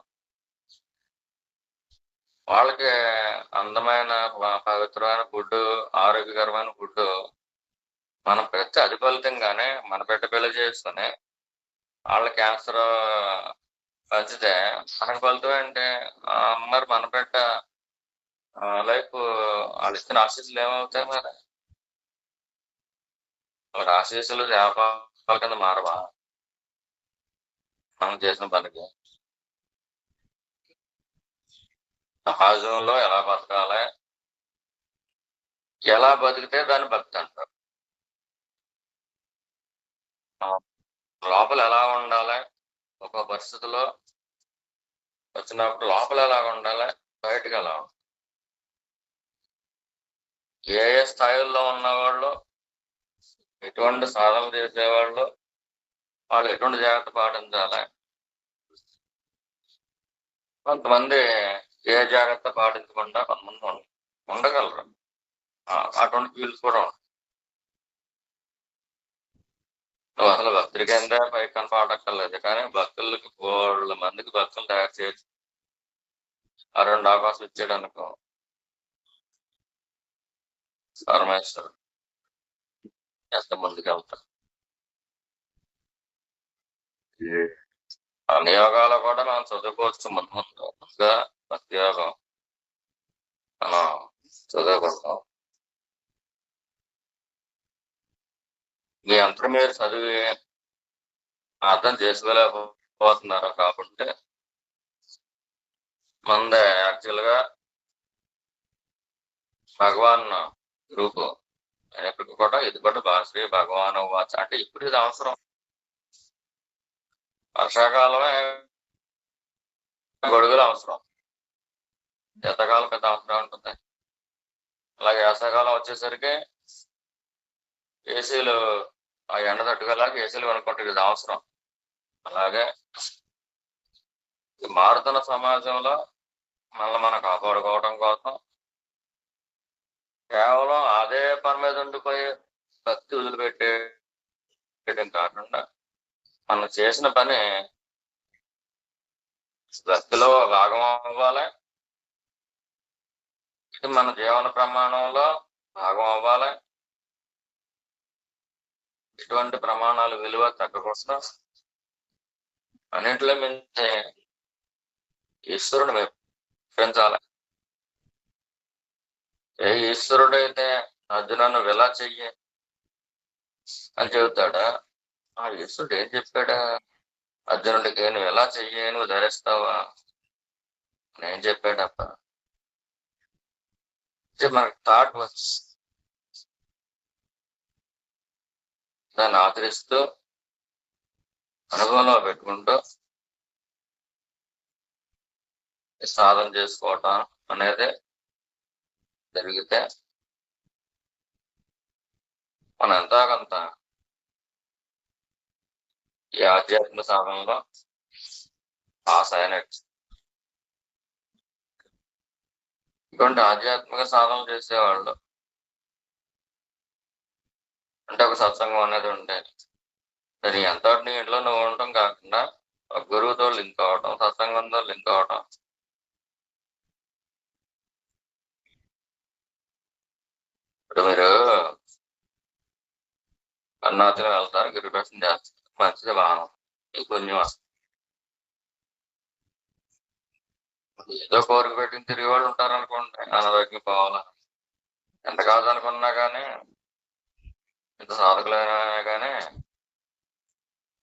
వాళ్ళకి అందమైన పవిత్రమైన ఫుడ్డు, ఆరోగ్యకరమైన ఫుడ్డు మనం పెడితే అది ఫలితంగానే మన బిడ్డ పెళ్లి చేసుకొని వాళ్ళ క్యాన్సర్ వచ్చితే మనకు ఫలితం ఏంటి? మరి మన బిడ్డ లైఫ్ వాళ్ళు ఇచ్చిన ఆశీస్సులు ఏమవుతాయి మరి? మరి ఆశీస్సులు శాపాల కింద మారవా మనం చేసిన పనికి? సమాజంలో ఎలా బతకాలి? ఎలా బతికితే దాన్ని భక్తి అంటారు. లోపల ఎలా ఉండాలి? ఒక పరిస్థితిలో వచ్చినప్పుడు లోపల ఎలా ఉండాలి? బయటకి ఎలా ఉండాలి? ఏ ఏ స్థాయిల్లో ఉన్నవాళ్ళు, ఎటువంటి సాధనలు చేసేవాళ్ళు, వాళ్ళు ఎటువంటి జాగ్రత్త పాటించాలి. కొంతమంది ఏ జాగ్రత్త పాటించకుండా కొంతమంది ఉండగలరు. అటువంటి ఫీల్స్ కూడా ఉంటాయి. నువ్వు అసలు భక్తుడికి ఎంత పైకి కనపడక్కర్లేదు, కానీ భక్తులకి వాళ్ళ మందికి భక్తులు తయారు చేయొచ్చు. ఆ 2 అవకాశం ఇచ్చాడు అనుకో పరమేశ్వరుడు ఎంత ముందుకు వెళ్తాడు. అన్ని యోగాలు కూడా మనం చదువుకోవచ్చు. ముందుగా భక్తి యోగం మనం చదువుకుంటాం. మీ అంతా మీరు చదివి అర్థం చేసుకోలేకపోతున్నారు కాబట్టి మందే యాక్చువల్గా భగవాన్ రూపు అయినప్పటికీ కూడా ఇది కూడా శ్రీ భగవాన్ వాచ అంటే ఇప్పుడు ఇది అవసరం. వర్షాకాలమే గొడుగులు అవసరం, శీతాకాలం పెద్ద అవసరం ఉంటుంది. అలాగే వేసవకాలం వచ్చేసరికి ఏసీలు ఆ ఎండ తట్టుకోలేక ఏసీలు కొనుక్కుంటే ఇది అవసరం. అలాగే మారుతున్న సమాజంలో మనం కాపాడుకోవడం కోసం కేవలం అదే పని మీద ఉండిపోయి భక్తి వదిలిపెట్టేయడం కాకుండా మనం చేసిన పని భక్తిలో భాగం అవ్వాలి, ఇది మన జీవన ప్రమాణంలో భాగం అవ్వాలి. ఇటువంటి ప్రమాణాలు విలువ తగ్గకుండా అన్నింటిలో మించి ఈశ్వరుని మెప్పించాలి. ఏ ఈశ్వరుడైతే అర్జునను ఇలా చెయ్యి అని చెబుతాడా, ఆ ఈశ్వరుడు ఏం చెప్పాడా అర్జునుడికి, నువ్వు ఎలా చెయ్యి, నువ్వు ధరిస్తావా నేను చెప్పాడప్ప. మనకు థాట్ వచ్చి దాన్ని ఆచరిస్తూ అనుభవంలో పెట్టుకుంటూ సాధన చేసుకోవటం అనేది జరిగితే మనం ఎంతో కొంత ఈ ఆధ్యాత్మిక సాధనలో పాస్ అయినట్టు. ఇటువంటి ఆధ్యాత్మిక సాధనలు చేసేవాళ్ళు అంటే ఒక సత్సంగం అనేది ఉండేది. నీ ఎంతో నీ ఇంట్లో నువ్వు ఉండటం కాకుండా ఒక గురువుతో లింక్ అవటం, సత్సంగంతో లింక్ అవటం. ఇప్పుడు మీరు అరుణాచలం వెళ్తారు, గిరిప్రదక్షిణ చేస్తారు, మంచిది బాగా పుణ్యం వస్తుంది. ఏదో కోరిక పెట్టిన తిరిగి వాళ్ళు ఉంటారు అనుకోండి, అనారోగ్యం పోవాలని. ఎంత కాదనుకున్నా కానీ, ఇంత సాధకులైనా కానీ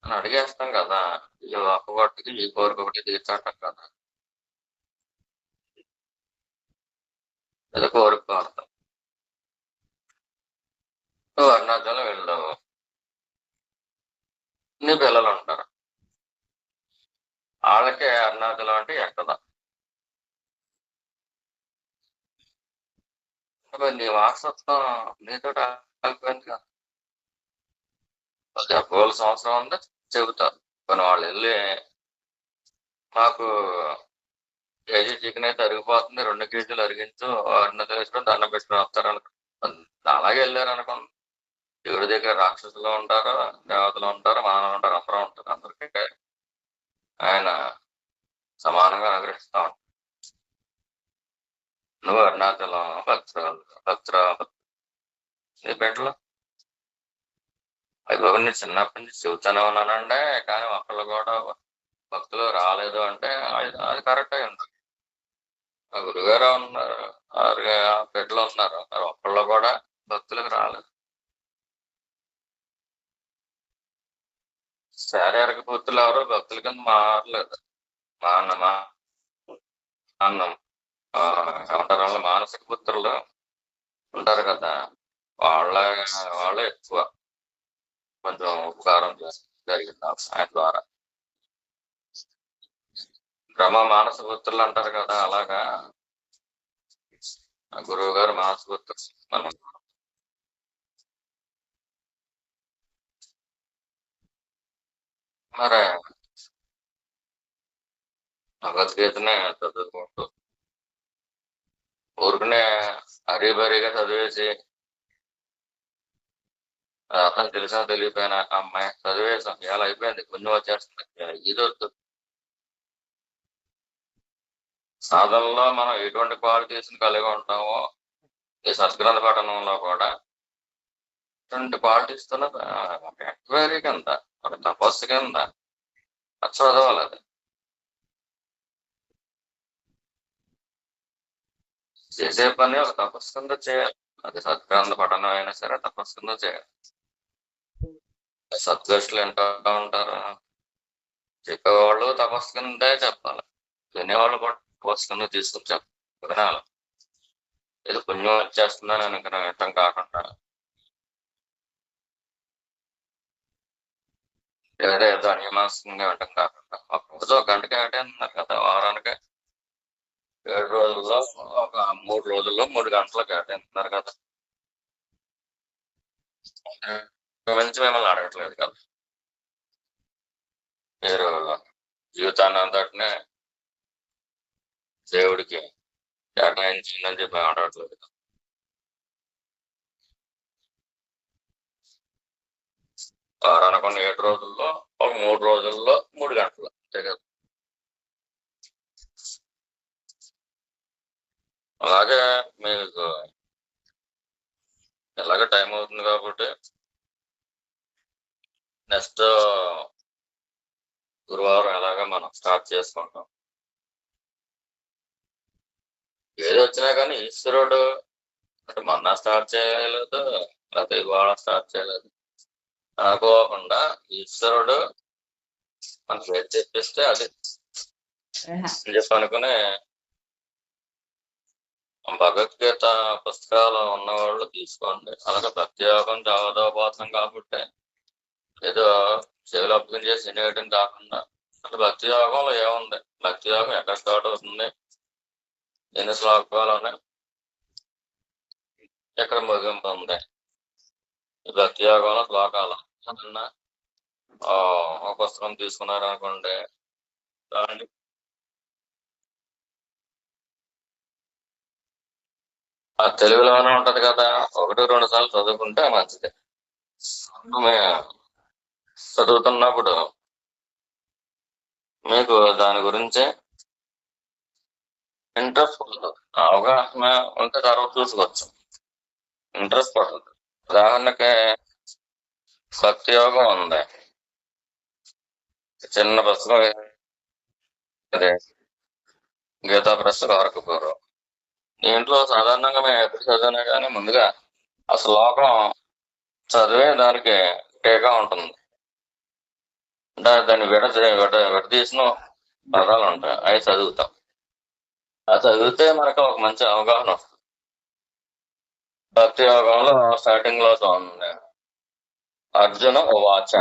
అని అడిగేస్తాం కదా, ఈ ఒక్కటికి ఈ కోరిక ఒకటి తీర్చాటం కదా, ఏదో కోరిక కోరుతాం. నువ్వు అరుణాచలం వెళ్ళావు, నీ పిల్లలు ఉంటారు, వాళ్ళకే అరుణాచలం అంటే ఎక్కదా. నీ వారసత్వం నీతో ఆగిపోయింది కదా, చెప్పవలసిన అవసరం ఉందా చెబుతారు. కొన్ని వాళ్ళు వెళ్ళి మాకు కేజీ చికెన్ అయితే అరిగిపోతుంది, 2 కేజీలు అరిగించు, అరుణాచలం వేసుకొని దండం పెట్టుకుని వస్తారు అనుకో. అలాగే వెళ్ళారు అనుకోండి, దేవుడి దగ్గర రాక్షసులు ఉంటారు, దేవతలు ఉంటారు, మానవులు ఉంటారు, అందరూ ఉంటారు. అందరికీ ఆయన సమానంగా అనుగ్రహిస్తా ఉంటారు. నువ్వు అరుణాచలం భక్తురాలు నీ బిడ్డలు అవి బాబు నేను చిన్నప్పటి నుంచి చెబుతానే ఉన్నానండి, కానీ ఒకళ్ళు కూడా భక్తులు రాలేదు అంటే అది కరెక్ట్ అయి ఉంటుంది. ఆ గురుగారు ఉన్నారు, బిడ్డలు ఉన్నారు, మరి ఒక్కళ్ళు కూడా భక్తులకు రాలేదు. శారీరక పుత్రులు ఎవరో భక్తుల కింద మారలేదు. మా అన్నం ఏమంటారు, వాళ్ళ మానసిక పుత్రులు ఉంటారు కదా, వాళ్ళే ఎక్కువ కొంచెం ఉపకారం జరిగింది ఆయన ద్వారా. బ్రహ్మ మానస పుత్రులు అంటారు కదా, అలాగా గురువు గారు మనస్ఫూర్తి మనం మరి భగవద్గీతనే చదువుకుంటూ ఊరికనే హరీబరీగా చదివేసి అతను తెలిసినా తెలియపోయినా అమ్మాయి చదివేసాం ఇలా అయిపోయింది పుణ్యం వచ్చేస్తుంది ఇది వద్దు. సాధనలో మనం ఎటువంటి క్వాలిటీస్ కలిగి ఉంటామో ఈ సద్గ్రంథ పఠనంలో కూడా ఎటువంటి క్వాలిటీస్ తో ఎంక్వైరీ కింద ఒక తపస్సు కింద అది చదవాలి. అది చేసే పని ఒక తపస్సు కింద చేయాలి. అది సద్గ్రంథ పఠనం అయినా సరే తపస్సు కింద చేయాలి. సద్గస్తులు ఎంత ఉంటారు, చెప్పేవాళ్ళు తపస్సు కిందే చెప్పాలి, వినేవాళ్ళు కూడా తపస్సు కింద తీసుకుని చెప్పాలి, వినాలి. ఇది పుణ్యం వచ్చేస్తుందని అనుకున్న వింటం కాకుండా ఏదో అన్యమాసంగా వింటం కాకుండా ఒక రోజు ఒక గంటకి కేటాయిస్తున్నారు కదా, వారానికి 7 రోజుల్లో ఒక 3 రోజుల్లో 3 గంటలు కేటాయిస్తున్నారు కదా. మించి మిమ్మల్ని అడగట్లేదు కదా. మీరు జీవితాన్ని అంతటినే దేవుడికి కేటాయించిందని చెప్పి అడగట్లేదు కదా. వారానికి 7 రోజుల్లో ఒక 3 రోజుల్లో 3 గంటలు అంతే కదా. అలాగే మీకు ఎలాగ టైం అవుతుంది కాబట్టి నెక్స్ట్ గురువారం ఎలాగా మనం స్టార్ట్ చేసుకుంటాం. ఏది వచ్చినా కానీ ఈశ్వరుడు అంటే మొన్న స్టార్ట్ చేయలేదు, లేకపోతే ఇవాళ స్టార్ట్ చేయలేదు అనుకోకుండా ఈశ్వరుడు మనకి ఏది చెప్పిస్తే అది చెప్పి అనుకుని భగవద్గీత పుస్తకాలు ఉన్నవాళ్ళు తీసుకోండి. అలాగే ప్రత్యేకం చదవబోతున్నాం కాబట్టి ఏదో చెవులు అప్పగం చేసి వినేయడం కాకుండా అసలు భక్తి యోగంలో ఏముంది, భక్తి యోగం ఎక్కడ స్టార్ట్ అవుతుంది, ఎన్ని శ్లోకాలు ఉన్నాయి, ఎక్కడ ముగింపు ఉంది, భక్తి యోగంలో శ్లోకాలు ఒక పుస్తకం తీసుకున్నారనుకోండి, దాన్ని ఆ తెలుగులోనే ఉంటది కదా, 1-2 సార్లు చదువుకుంటే మంచిది. చదువుతున్నప్పుడు మీకు దాని గురించి ఇంట్రెస్ట్ పడుతుంది, అవగాహన ఉంటే తర్వాత చూసుకోవచ్చు. ఇంట్రెస్ట్ పడుతుంది. ఉదాహరణకి భక్తి యోగం ఉంది, చిన్న పుస్తకం అదే గీతా పుస్తకం వరకు పూర్వం. దీంట్లో సాధారణంగా మేము ఎప్పుడు చదివినా కానీ ముందుగా ఆ శ్లోకం చదివే దానికి టీకా ఉంటుంది. అంటే దాన్ని విడదీసిన పదాలు ఉంటాయి, అవి చదువుతాం. అది చదివితే మనకు ఒక మంచి అవగాహన వస్తుంది. భక్తి యోగంలో స్టార్టింగ్ లో ఉంది అర్జున ఉవాచ.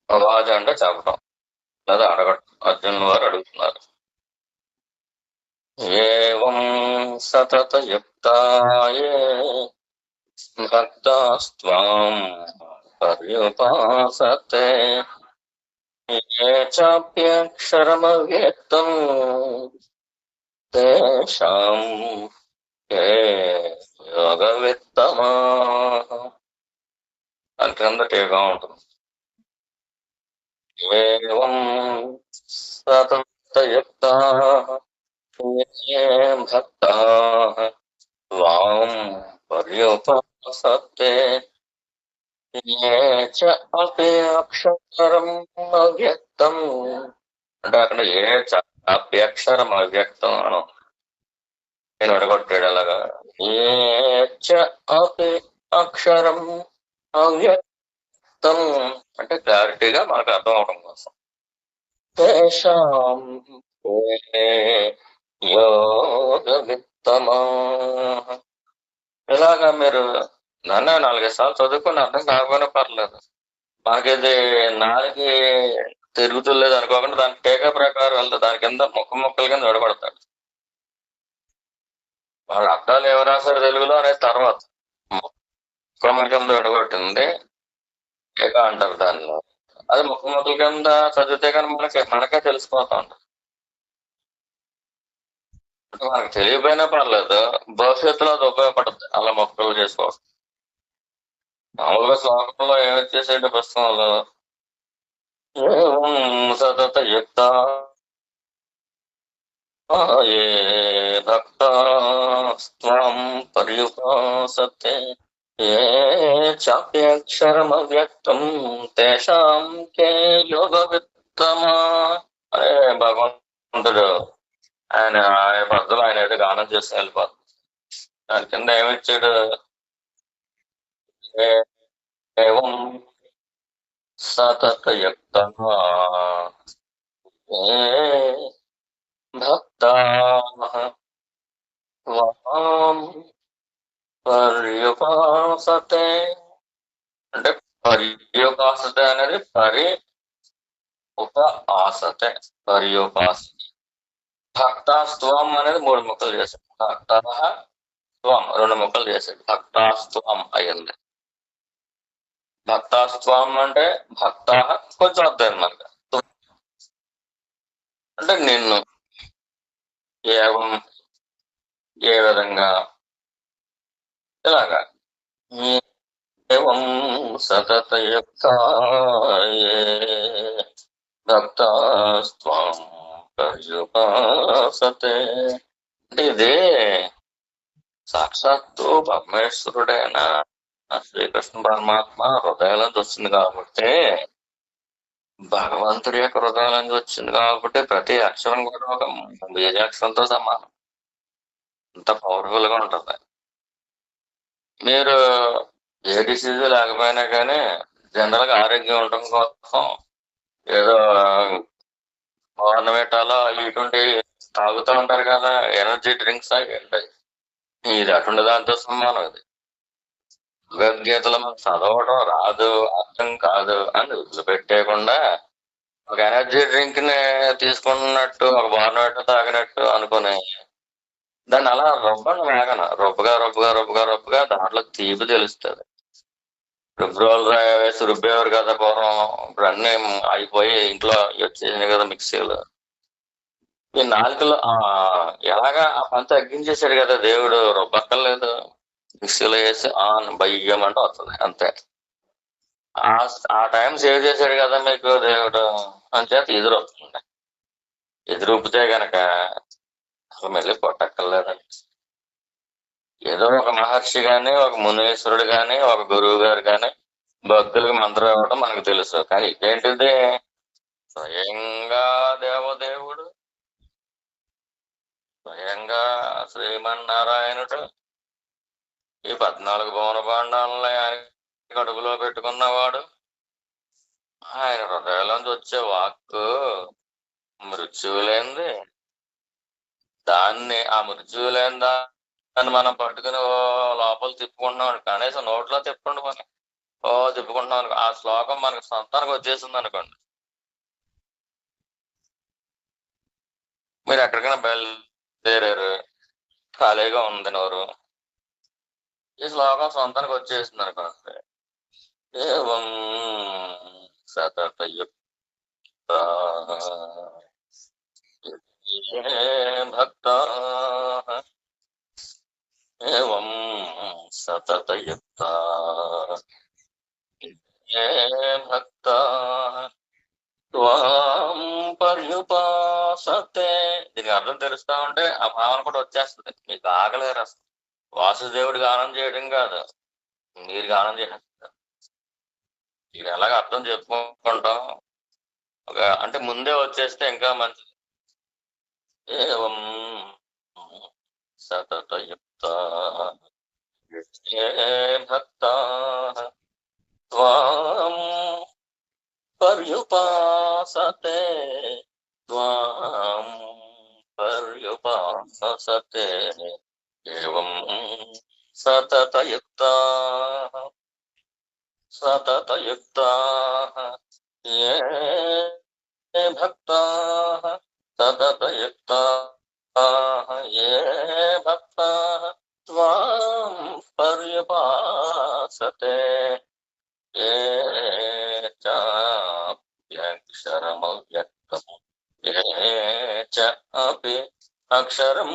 ఉవాచ అంటే చెప్పడం లేదా అడగడం. అర్జునుల వారు అడుగుతున్నారు. ఏవం సతతయుక్తాయే భక్తాస్త్వాం పర్యుపాసతే ఏ చాప్యక్షరమవ్యక్తం తేషాం కే యోగవిత్తమా. అది క్రింద టీకా ఉంటుంది. ఏవం సతతయుక్తాః భక్తాః త్వాం పర్యుపాసతే ఏ చ అపి అక్షరం అవ్యక్తం. అంటే అక్కడ ఏ చ అప్యక్షరం అవ్యక్తం అను నేను అడగొట్టాడు. అలాగా ఏ చ అపి అక్షరం అవ్యక్తం అంటే క్లారిటీగా మనకు అర్థం అవడం కోసం. తేషాం యోగవిత్తమా. ఇలాగా మీరు నన్ను 4-5 సార్లు చదువుకుని అర్థం కాకపోయినా పర్లేదు, మాకు ఇది నాలుగు తిరుగుతులేదు అనుకోకుండా దాని టీకా ప్రకారం వెళ్తే దాని కింద ముక్కల కింద విడబడతాడు. వాళ్ళ అర్థాలు ఎవరు రాశారు తెలుగులో అనేది తర్వాత ముక్కముల కింద విడగొట్టింది ఏక అంటారు దానిలో. అది ముక్కముల కింద చదివితే కానీ మనకే తెలిసిపోతా ఉంటుంది. మనకు తెలియపోయినా పర్లేదు, భవిష్యత్తులో అది ఉపయోగపడుతుంది అలా మొక్కలు చేసుకోవచ్చు. మామూలుగా శ్లోకంలో ఏమొచ్చేసేటి పుస్తకంలో ఏం సతత యుక్త ఏ భక్తాస్త్వం పర్యుపాసతే ఏ చాప్యక్షరమవ్యక్తం తేషాం కే యోగ విత్తమా. అరే భగవంతుడు ఆయన ఆయన పద్ధతులు ఆయన అయితే గానం చేసి వెళ్ళిపోతాడు. దాని కింద ఏమిచ్చాడు, ఏవం సతతయుక్త ఏ భక్తా త్వాం పర్యుపాసతే. అంటే పర్యుపాసతే అనేది ఉప ఆసతే, పర్యుపాసతే. భక్తాస్త్వం అనేది 3 ముక్కలు చేశాడు. భక్త స్వం 2 ముక్కలు చేశాడు. భక్తాస్త్వం అయ్యింది. భక్తాస్త్వం అంటే భక్త కొంచెం అర్థం మనకు అంటే నిన్ను ఏవం ఏ విధంగా ఇలాగా ఏవం సతతయుక్తాయే భక్తాస్త్వం పర్యుపాసతే. అంటే ఇది సాక్షాత్తు పరమేశ్వరుడైన శ్రీకృష్ణ పరమాత్మ హృదయాలను వచ్చింది కాబట్టి, భగవంతుడి యొక్క హృదయాలను వచ్చింది కాబట్టి ప్రతి అక్షరం కూడా ఒక బీజాక్షరంతో సమానం. అంత పవర్ఫుల్ గా ఉంటుంది. మీరు ఏ డిసీజ్ లేకపోయినా కానీ జనరల్ గా ఆరోగ్యం ఉండటం కోసం ఏదో బోర్నవిటాలో ఇటువంటి తాగుతూ ఉంటారు కదా, ఎనర్జీ డ్రింక్స్ అవి ఉంటాయి. ఇది అటువంటి దాంతో సమానం. ఇది భగవద్గీతలో మనకు చదవడం రాదు, అర్థం కాదు అని వదిలిపెట్టేయకుండా ఒక ఎనర్జీ డ్రింక్ ని తీసుకున్నట్టు, ఒక బోర్నవిటా తాగినట్టు అనుకుని దాన్ని అలా రుబ్బగా దాంట్లో తీపి తెలుస్తుంది. రుబ్బురోలు వేసి రుబ్బేవారు కదా పూర్వం. ఇప్పుడు అన్ని అయిపోయి ఇంట్లో వచ్చేసినాయి కదా మిక్సీలు. ఈ నాలుకలో ఎలాగా ఆ పని తగ్గించేశాడు కదా దేవుడు. రుబ్బక్కర్లేదు, మిక్సీలో వేసి ఆన్ బయ్యమంటే వస్తుంది అంతే. ఆ టైం సేవ్ చేశాడు కదా మీకు దేవుడు. అంచేత ఎదురు వస్తుంది. ఎదురు ఉప్పితే గనక అసలు మళ్ళీ కొట్టక్కర్లేదండి. ఏదో ఒక మహర్షి గాని, ఒక మునీశ్వరుడు గాని, ఒక గురువు గారు గాని భక్తులకు మంత్రం ఇవ్వడం మనకు తెలుసు. కానీ ఇదేంటిది, స్వయంగా దేవదేవుడు, స్వయంగా శ్రీమన్నారాయణుడు ఈ 14 భువన భాండాలని ఆయన కడుపులో పెట్టుకున్నవాడు. ఆయన హృదయంలోంచి వచ్చే వాక్కు మృత్యువు లేనిది. ఆ మృత్యువు లేని దాన్ని మనం పట్టుకుని లోపల తిప్పుకుంటున్నాం. కనీసం నోట్లో తిప్పండి మనం తిప్పుకుంటున్నాం అనుకో, ఆ శ్లోకం మనకు సొంతానికి వచ్చేసింది అనుకోండి. మీరు ఎక్కడికైనా బయలుదేరారు, ఖాళీగా ఉంది నోరు, ఈ శ్లోకం సొంతానికి వచ్చేసింది అనుకోండి. ఏవం సతతయుక్త భక్తా ఏవం సతతయుక్త భక్తా త్వాం పర్యుపాసతే. దీనికి అర్థం తెలుస్తా ఉంటే ఆ భావన కూడా వచ్చేస్తుంది. మీకు ఆగలేరు అసలు. వాసుదేవుడు గానం చేయడం కాదు, మీరు గానం చేస్తారు. ఇది ఎలాగ అర్థం చెప్పుకుంటాం అంటే ముందే వచ్చేస్తే ఇంకా మంచిది. ఏవం సతతయుక్త భక్తా త్వాం పర్యుపాసతే త్వాం పర్యుపాసతే. ఏవం సతతయుక్త ఏ భక్తా సతతయుక్త ఏ భక్తా త్వాం పర్యపాసతే ఏ చాప్యక్షరమవ్యక్తం ఏ చ అపి అక్షరం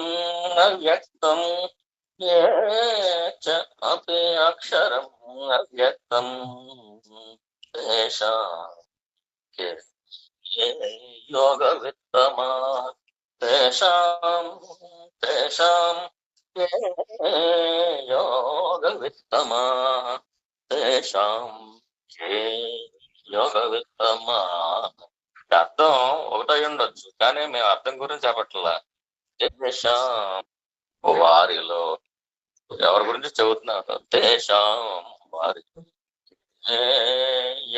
అవ్యక్తం ఏ చ అపి అక్షరం అవ్యక్తం తేషాం కే యోగ విత్తమా తేషాం తేషాం కే యోగ విత్తమా తేషాం కే యోగ విత్తమా. అర్థం ఒకటై ఉండొచ్చు కానీ మేము అర్థం గురించి చెప్పట్లా. తేషాం వారిలో ఎవరి గురించి చెబుతున్నాను. తేషాం వారి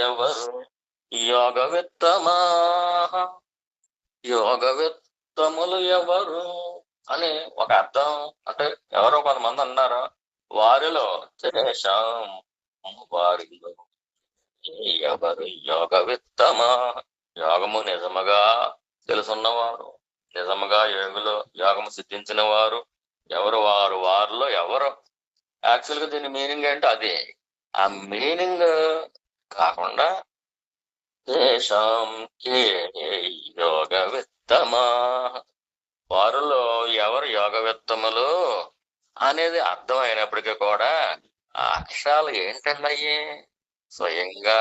ఎవరు యోగవిత్తమా యోగవిత్తములు ఎవరు అని ఒక అర్థం. అంటే ఎవరో కొంతమంది అన్నారు వారిలో తేషాం వారిలో ఎవరు యోగవిత్తమా యోగము నిజముగా తెలుసున్నవారు నిజముగా యోగము సిద్ధించిన వారు ఎవరు వారు వారిలో ఎవరు. యాక్చువల్ గా దీని మీనింగ్ ఏంటో అదే. ఆ మీనింగ్ కాకుండా తేషాం కే యోగవిత్తమా వారిలో ఎవరు యోగవిత్తములు అనేది అర్థం అయినప్పటికీ కూడా ఆ అక్షరాలు ఏంటన్నాయి స్వయంగా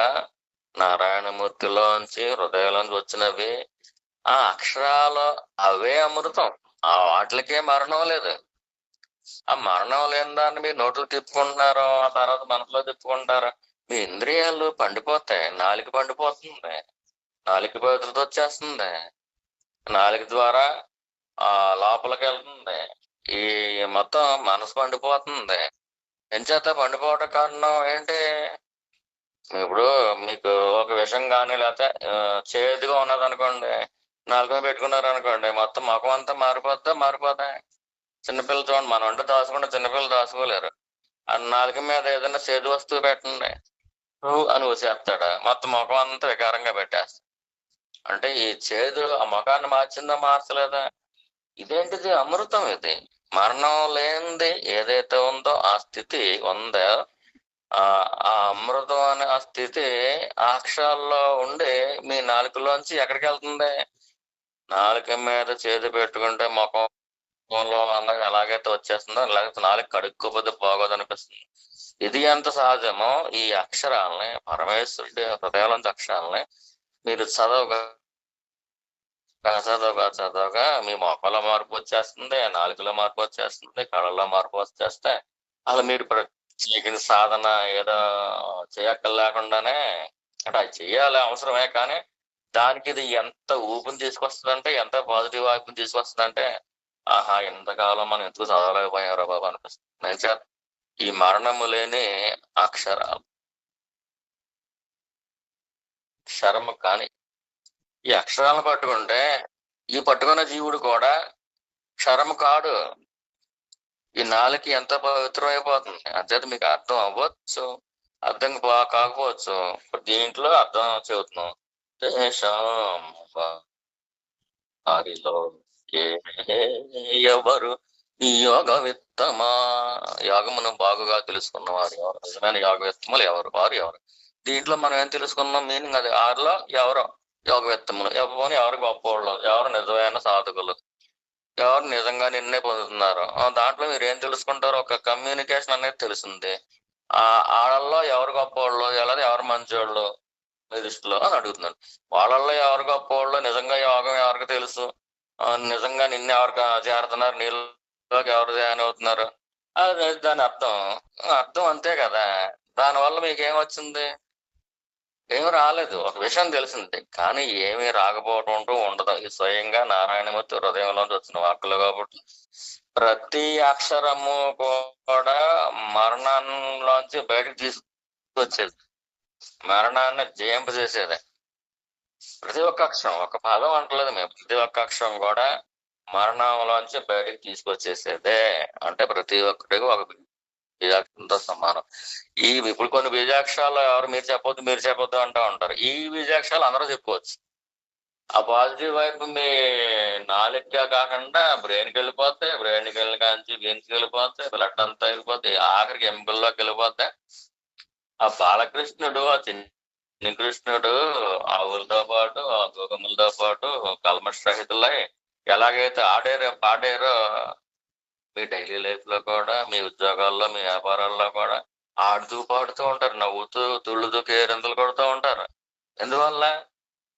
నారాయణమూర్తిలోంచి హృదయంలోంచి వచ్చినవి. ఆ అక్షరాలు అవే అమృతం. ఆ వాటికే మరణం లేదు. ఆ మరణం లేని దాన్ని మీరు నోట్లు తిప్పుకుంటున్నారు, ఆ తర్వాత మనసులో తిప్పుకుంటారు. మీ ఇంద్రియాలు పండిపోతాయి. నాలుక పండిపోతుంది, నాలుక పవిత్రత వచ్చేస్తుంది, నాలుక ద్వారా లోపలికి వెళ్తుంది. ఈ మొత్తం మనసు పండిపోతుంది. ఎంచేత పండిపోవడం కారణం ఏంటి? ఇప్పుడు మీకు ఒక విషయం కానీ లేకపోతే చేదుగా ఉన్నది అనుకోండి, నాలుగు పెట్టుకున్నారు అనుకోండి, మొత్తం ముఖం అంతా మారిపోతాయి. చిన్నపిల్లలు చూడండి, మనం వంట దాచుకుంటే చిన్నపిల్లలు దాచుకోలేరు. ఆ నాలుక మీద ఏదైనా చేదు వస్తువు పెట్టండి అని ఊసేస్తాడు, మొత్తం ముఖం అంతా వికారంగా పెట్టేస్తాడు. అంటే ఈ చేదు ఆ ముఖాన్ని మార్చిందా మార్చలేదా? ఇదేంటిది? అమృతం ఇది. మరణం లేనిది ఏదైతే ఉందో ఆ స్థితి ఉందో ఆ అమృతం అనే ఆ స్థితి ఆ అక్షరాల్లో ఉండి మీ నాలుకలోంచి ఎక్కడికి వెళ్తుంది? నాలుక మీద చేతి పెట్టుకుంటే ముఖంలో అందరికి ఎలాగైతే వచ్చేస్తుందో లేకపోతే నాలుగు కడుక్కోపోతే బాగోదు అనిపిస్తుంది. ఇది ఎంత సహజమో ఈ అక్షరాలని పరమేశ్వరుడి హృదయాలంత అక్షరాలని మీరు చదవగా మీ మొక్కలో మార్పు వచ్చేస్తుంది, నాలుగులో మార్పు వచ్చేస్తుంది, కళ్ళలో మార్పు వచ్చేస్తే అలా మీరు చేయగిన సాధన ఏదో చేయక్కర్ లేకుండానే అంటే అది చెయ్యాలి అవసరమే. కానీ దానికి ఇది ఎంత ఊపిని తీసుకొస్తుందంటే ఎంత పాజిటివ్ వైపుని తీసుకొస్తుందంటే ఆహా ఎంతకాలం మనం ఎందుకు చదవలేకపోయారో బాబు అనిపిస్తుంది. నేను ఈ మరణము లేని అక్షరాలు అక్షరము కానీ ఈ అక్షరాలను పట్టుకుంటే ఈ పట్టుకున్న జీవుడు కూడా క్షరము కాడు. ఈ నాలుగు ఎంత పవిత్రమైపోతుంది. అంతేత మీకు అర్థం అవ్వచ్చు, అర్థం కాకపోవచ్చు. దీంట్లో అర్థం చెబుతున్నాం. వారిలో ఎవరు యోగవిత్తమా యోగమును బాగుగా తెలుసుకున్నవారు ఎవరు? నిజమైన యోగవిత్తములు ఎవరు? వారు ఎవరు? దీంట్లో మనం ఏం తెలుసుకున్నాం మీనింగ్ అది. ఆరులో ఎవరో యోగవిత్తములు ఎవరు గొప్పవాళ్ళు, ఎవరు నిజమైన సాధకులు, ఎవరు నిజంగా నిన్నే పొందుతున్నారు. దాంట్లో మీరు ఏం తెలుసుకుంటారు? ఒక కమ్యూనికేషన్ అనేది తెలిసింది. వాళ్ళల్లో ఎవరు గొప్పవాళ్ళు, ఎవరు మంచివాళ్ళు మీ దృష్టిలో అని అడుగుతున్నాను. వాళ్ళల్లో ఎవరు గొప్పవాళ్ళు, నిజంగా యోగం ఎవరికి తెలుసు, నిజంగా నిన్ను ఎవరు చేరుతున్నారు, నీళ్ళలోకి ఎవరు జాయిన్ అవుతున్నారు, అది దాని అర్థం అంతే కదా. దానివల్ల మీకు ఏమొచ్చింది? ఏమి రాలేదు. ఒక విషయం తెలిసింది కానీ ఏమీ రాకపోవటం అంటూ ఉండదు. ఈ స్వయంగా నారాయణమూర్తి హృదయంలోంచి వచ్చిన వాక్కులు కాబట్టి ప్రతి అక్షరము కూడా మరణంలోంచి బయటకు తీసుకొచ్చేది, మరణాన్ని జయింపజేసేది. ప్రతి ఒక్క అక్షరం, ఒక పదం అంటలేదు మేము, ప్రతి ఒక్క అక్షరం కూడా మరణంలోంచి బయటకు తీసుకొచ్చేసేదే. అంటే ప్రతి ఒక్కటికి ఒక బీజాక్షరంతో సమానం. ఇప్పుడు కొన్ని బీజాక్షరాలు ఎవరు మీరు చెప్పొద్దు అంటూ ఉంటారు. ఈ బీజాక్షరాలు అందరూ చెప్పుకోవచ్చు. ఆ పాజిటివ్ వైపు మీ నాలెడ్జే కాకుండా బ్రెయిన్కి వెళ్ళిపోతే, బ్రెయిన్కి వెళ్ళి కాంచి వెన్స్కి వెళ్ళిపోతే, బ్లడ్ అంతా వెళ్ళిపోతే, ఆఖరికి ఎముకల్లోకి వెళ్ళిపోతే ఆ బాలకృష్ణుడు, ఆ చిన్ని కృష్ణుడు ఆవులతో పాటు, ఆ గోగములతో పాటు కల్మషరహితులై ఎలాగైతే ఆడారో పాడారో మీ డైలీ లైఫ్ లో కూడా, మీ ఉద్యోగాల్లో, మీ వ్యాపారాల్లో కూడా ఆడుతూ పాడుతూ ఉంటారు, నవ్వుతూ తుళ్ళుతూ కేరింతలు కొడుతూ ఉంటారు. ఎందువల్ల?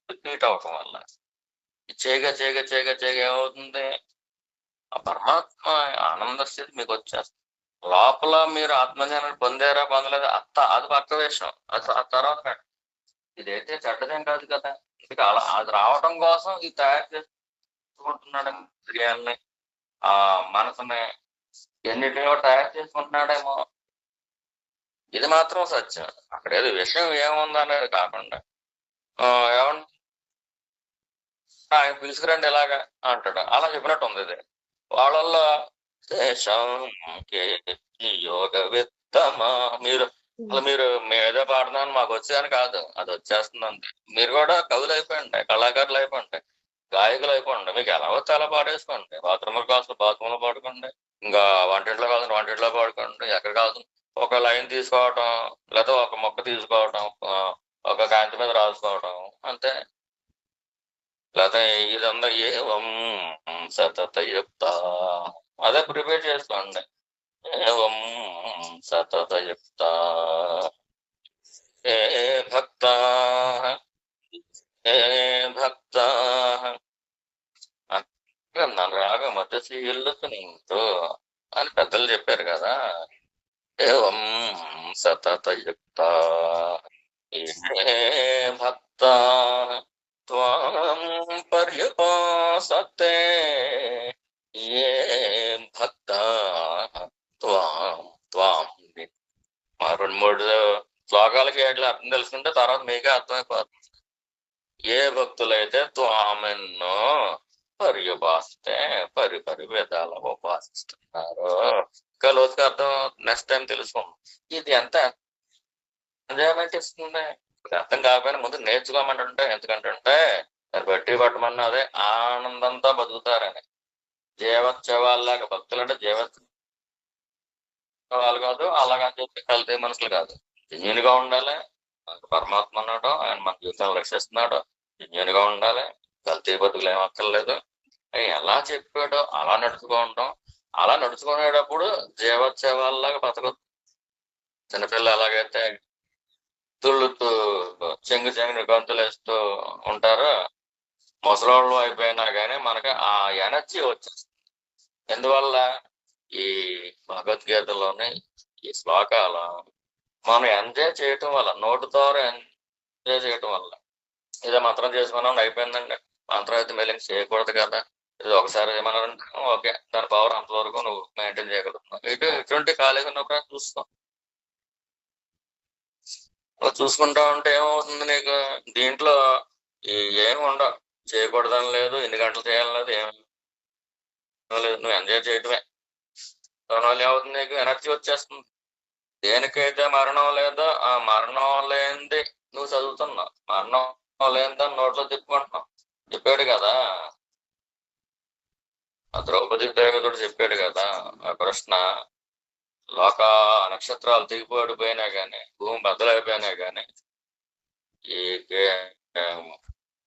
రిపీట్ అవటం వల్ల. చేయగా చేయగా చేయగా చేయగా ఏమవుతుంది? ఆ పరమాత్మ ఆనంద స్థితి మీకు వచ్చేస్తుంది. లోపల మీరు ఆత్మజ్ఞానాన్ని పొందారా పొందలేదా అది పక్క విషయం. అది ఆ తర్వాత మ్యాటర్. ఇదైతే చెడ్డదేం కాదు కదా. ఇది అలా అది రావడం కోసం ఇది తయారు చేసుకుంటున్నాడు ఇంద్రియాలని, ఆ మనసుని, ఎన్నిటిని కూడా తయారు చేసుకుంటున్నాడేమో. ఇది మాత్రం సత్యం. అక్కడ ఏదో విషయం ఏముందనేది కాకుండా ఏమన్నా ఆయన పిలుచుకురండి ఎలాగా అంటాడు. అలా చెప్పినట్టు ఉంది ఇది. వాళ్ళల్లో యోగ విత్తమా మీరు అసలు మీరు మేదో పాడుతున్నాను మాకు వచ్చాయని కాదు, అది వచ్చేస్తుంది అంతే. మీరు కూడా కవులు అయిపోయింది, కళాకారులు అయిపోయింది, గాయకులు అయిపోండి. మీకు ఎలా వచ్చి అలా పాడేసుకోండి. బాత్రూమ్లో కావాల్సిన బాత్రూంలో పాడుకోండి, ఇంకా వంటింట్లో కావాల్సిన వంటింట్లో పాడుకోండి. ఎక్కడ కావాల్సిన ఒక లైన్ తీసుకోవటం, లేదా ఒక మొక్క తీసుకోవటం, ఒక కాంతి మీద రాసుకోవటం అంతే. లేదా ఇదంతా ఏవం సతతయుక్త అదే ప్రిపేర్ చేసుకోండి. ఏవం సతతయుక్త ఏ భక్త ఏ భక్త నన్ను రాగా మధ్యశీలుతో అని పెద్దలు చెప్పారు కదా. ఏవం సతతయుక్త ఏ భక్త త్వాం పర్యుపాసతే ఏ భక్త త్వాం త్వాం. రెండు మూడు శ్లోకాలకి ఎట్లా అర్థం తెలుసుకుంటే తర్వాత మీకే అర్థమైపోతుంది. ఏ భక్తులైతే త్వామెన్నో పర్యుపాస్తే పరి వేదాల ఉపాసిస్తున్నారు. ఇంకా లోతుగా అర్థం నెక్స్ట్ టైం తెలుసుకుందాం. ఇది ఎంత ఎంజాయ్మెంట్ ఇస్తుంది. అర్థం కాకపోయినా ముందు నేర్చుకోమంటుంటే, ఎందుకంటే దాన్ని బట్టి పట్టమన్నా అదే ఆనందంతో బతుకుతారని. జీవోత్సవాల్లాగా భక్తులు అంటే జీవోత్సవాలు కాదు, అలాగని చెప్పి కల్తీ మనుషులు కాదు. జెన్యూన్ గా ఉండాలి. మనకు పరమాత్మ ఉన్నాడు, ఆయన మన జీవితాన్ని రక్షిస్తున్నాడు. జెన్యూన్ గా ఉండాలి, కల్తీ బతుకులు ఏం అక్కర్లేదు. ఎలా చెప్పాడో అలా నడుచుకోవడం. అలా నడుచుకునేటప్పుడు జీవోత్సవాల్లాగా బతకదు. చిన్నపిల్లలు ఎలాగైతే తుళ్ళుతూ చెంగుని గొంతులు వేస్తూ ఉంటారు, ముసలోళ్ళు అయిపోయినా కానీ మనకి ఆ ఎనర్జీ వచ్చేస్తుంది. ఎందువల్ల? ఈ భగవద్గీతలోని ఈ శ్లోకాలు మనం ఎంజాయ్ చేయటం వల్ల, నోటి ద్వారా ఎంజాయ్ చేయటం వల్ల. ఏదో మంత్రం చేసుకున్నాం అయిపోయిందండి, మంత్రం అయితే మళ్ళీ చేయకూడదు కదా. ఇది ఒకసారి ఏమన్నారంటే ఓకే, దాని పవర్ అంతవరకు నువ్వు మెయింటైన్ చేయగలుగుతున్నావు. ఇటువంటి ఖాళీగా ఉన్నప్పుడు చూస్తాం. చూసుకుంటా ఉంటే ఏమవుతుంది నీకు? దీంట్లో ఏమి ఉండవు, చేయకూడదని లేదు, ఎన్ని గంటలు చేయాలని లేదు, ఏమి లేదు, నువ్వు ఎంజాయ్ చేయటమే. దానివల్ల ఏమవుతుంది? నీకు ఎనర్జీ వచ్చేస్తుంది. దేనికైతే మరణం లేదో ఆ మరణం లేనిది నువ్వు చదువుతున్నావు, మరణం లేనిదని నోట్లో తిప్పుకుంటున్నావు. చెప్పాడు కదా ఆ ద్రౌపది దేవి కూడా, చెప్పాడు కదా ఆ కృష్ణ. లోక నక్షత్రాలు దిగిపోయిపోయినా కానీ, భూమి బద్దలైపోయినా కానీ, ఈ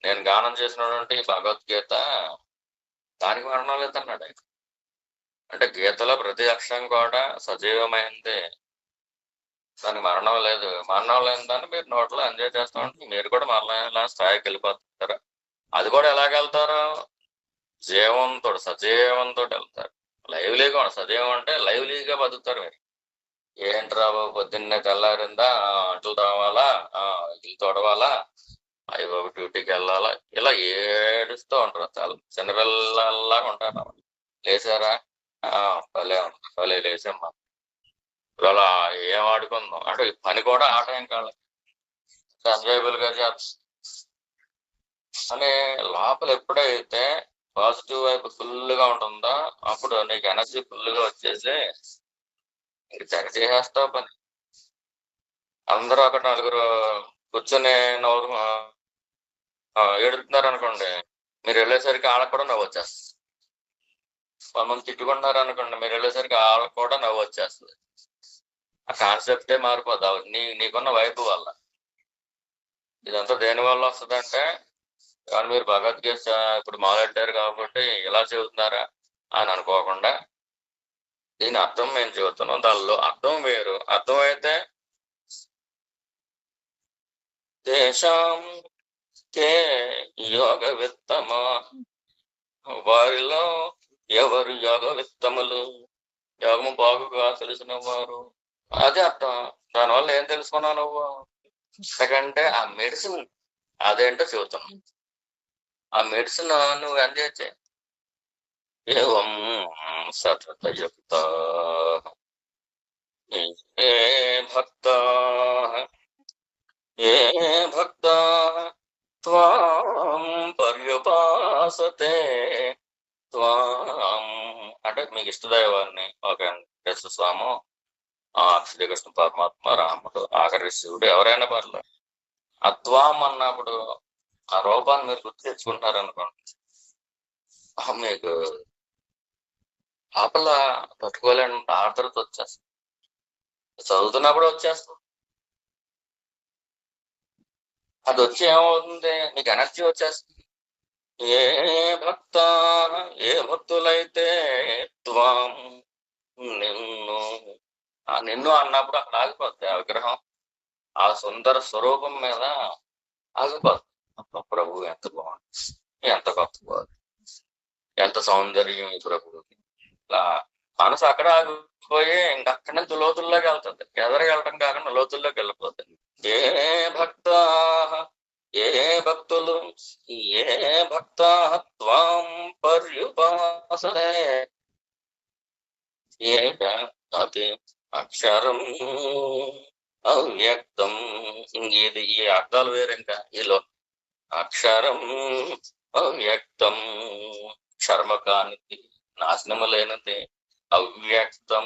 నేను గానం చేసినటువంటి భగవద్గీత దానికి మరణం లేదన్నాడు ఆయన. అంటే గీతలో ప్రతి అక్షరం కూడా సజీవమైంది, దానికి మరణం లేదు. మరణం లేని దాన్ని మీరు నోట్లో ఎంజాయ్ చేస్తూ ఉంటే మీరు కూడా మరణం స్థాయికి వెళ్ళిపోతారు. అది కూడా ఎలాగెళ్తారు? జీవంతో, సజీవంతో వెళ్తారు. లైవ్లీగా సజీవం అంటే లైవ్లీగా బతుకుతారు మీరు. ఏంట్రా బాబు పొద్దున్నే తెల్లారిందా, అంట్లు రావాలా, ఇల్లు తొడవాలా, అవి బాబు డ్యూటీకి వెళ్ళాలా, ఇలా ఏడుస్తూ ఉంటారు. చాలా చిన్నపిల్లల్లాగా ఉంటారు. లేచారా, భలే ఉంటారు, భలే లేచమ్మా, ఇవాళ ఏం ఆడుకుందాం అంటే పని కూడా ఆట ఏం కాదు, ఎంజాయబుల్ గా చేస్తా అని. లోపల ఎప్పుడైతే పాజిటివ్ వైపు ఫుల్ గా ఉంటుందో అప్పుడు నీకు ఎనర్జీ ఫుల్ గా వచ్చేసి తెగ చేసేస్తావు పని. అందరూ అక్కడ నలుగురు కూర్చొని నవ్వు ఏడుతున్నారు అనుకోండి, మీరు వెళ్ళేసరికి వాళ్ళకు కూడా నవ్వు వచ్చేస్తుంది. కొంతమంది తిట్టుకుంటున్నారు అనుకోండి, మీరు వెళ్ళేసరికి వాళ్ళకు కూడా నవ్వు వచ్చేస్తుంది. ఆ కాన్సెప్టే మారిపోద్ది నీకున్న వైపు వల్ల. ఇదంతా దేని వల్ల వస్తుందంటే, కానీ మీరు భగవద్గీత ఇప్పుడు మొదలెట్టారు కాబట్టి ఇలా చెబుతున్నారా అని అనుకోకుండా, దీని అర్థం మేము చెబుతున్నాం, దానిలో అర్థం వేరు. అర్థం అయితే దేశం కే యోగ విత్తమా, వారిలో ఎవరు యోగ విత్తములు, యోగము బాగుగా తెలిసిన వారు. అదే అర్థం. దానివల్ల ఏం తెలుసుకున్నావు నువ్వు? ఎందుకంటే ఆ మెడిసిన్ అదేంటో చెబుతున్నావు. ఆ మెడిసిన్ నువ్వు అందించే ఏవం సతతయుక్త ఏ భక్త ఏ భక్త త్వాం పర్యుపాసతే త్వాం అంటే మీకు ఇష్టదైవాన్ని ఒక వెంకటేశ్వర స్వామి, శ్రీకృష్ణ పరమాత్మ, రాముడు, ఆఖరి శివుడు, ఎవరైనా పర్లేదు. అత్వాం అన్నప్పుడు ఆ రూపాన్ని మీరు గుర్తు తెచ్చుకుంటారు అనుకోండి, మీకు లోపల తట్టుకోలేని ఆర్ద్రత వచ్చేస్తుంది. చదువుతున్నప్పుడు వచ్చేస్తుంది. అది వచ్చి ఏమవుతుంది, మీకు ఎనర్జీ వచ్చేస్తుంది. ఏ భక్త ఏ భక్తులైతే త్వాం నిన్ను, ఆ నిన్ను అన్నప్పుడు అక్కడ ఆగిపోద్ది ఆ విగ్రహం, ఆ సుందర స్వరూపం మీద ఆగిపోద్ది. ప్రభు ఎంత బాగుంది, ఎంత గొప్ప బాగుంది, ఎంత సౌందర్యం ఈ ప్రభువుకి. ఇలా మనసు అక్కడ ఆగిపోయి ఇంకా అక్కడి నుంచి లోతుల్లోకి వెళ్తుంది. ఎదరికి వెళ్ళటం కాకుండా లోతుల్లోకి వెళ్ళిపోతుంది. ఏ భక్త ఏ భక్తులు ఏ భక్త త్వాం పర్యుపాసతే అది అక్షరం అవ్యక్తం. ఇది ఈ అర్థాలు వేరే. ఇంకా ఈలో అక్షరం అవ్యక్తం, క్షర్మ కానిది, నాశనము లేనిది, అవ్యక్తం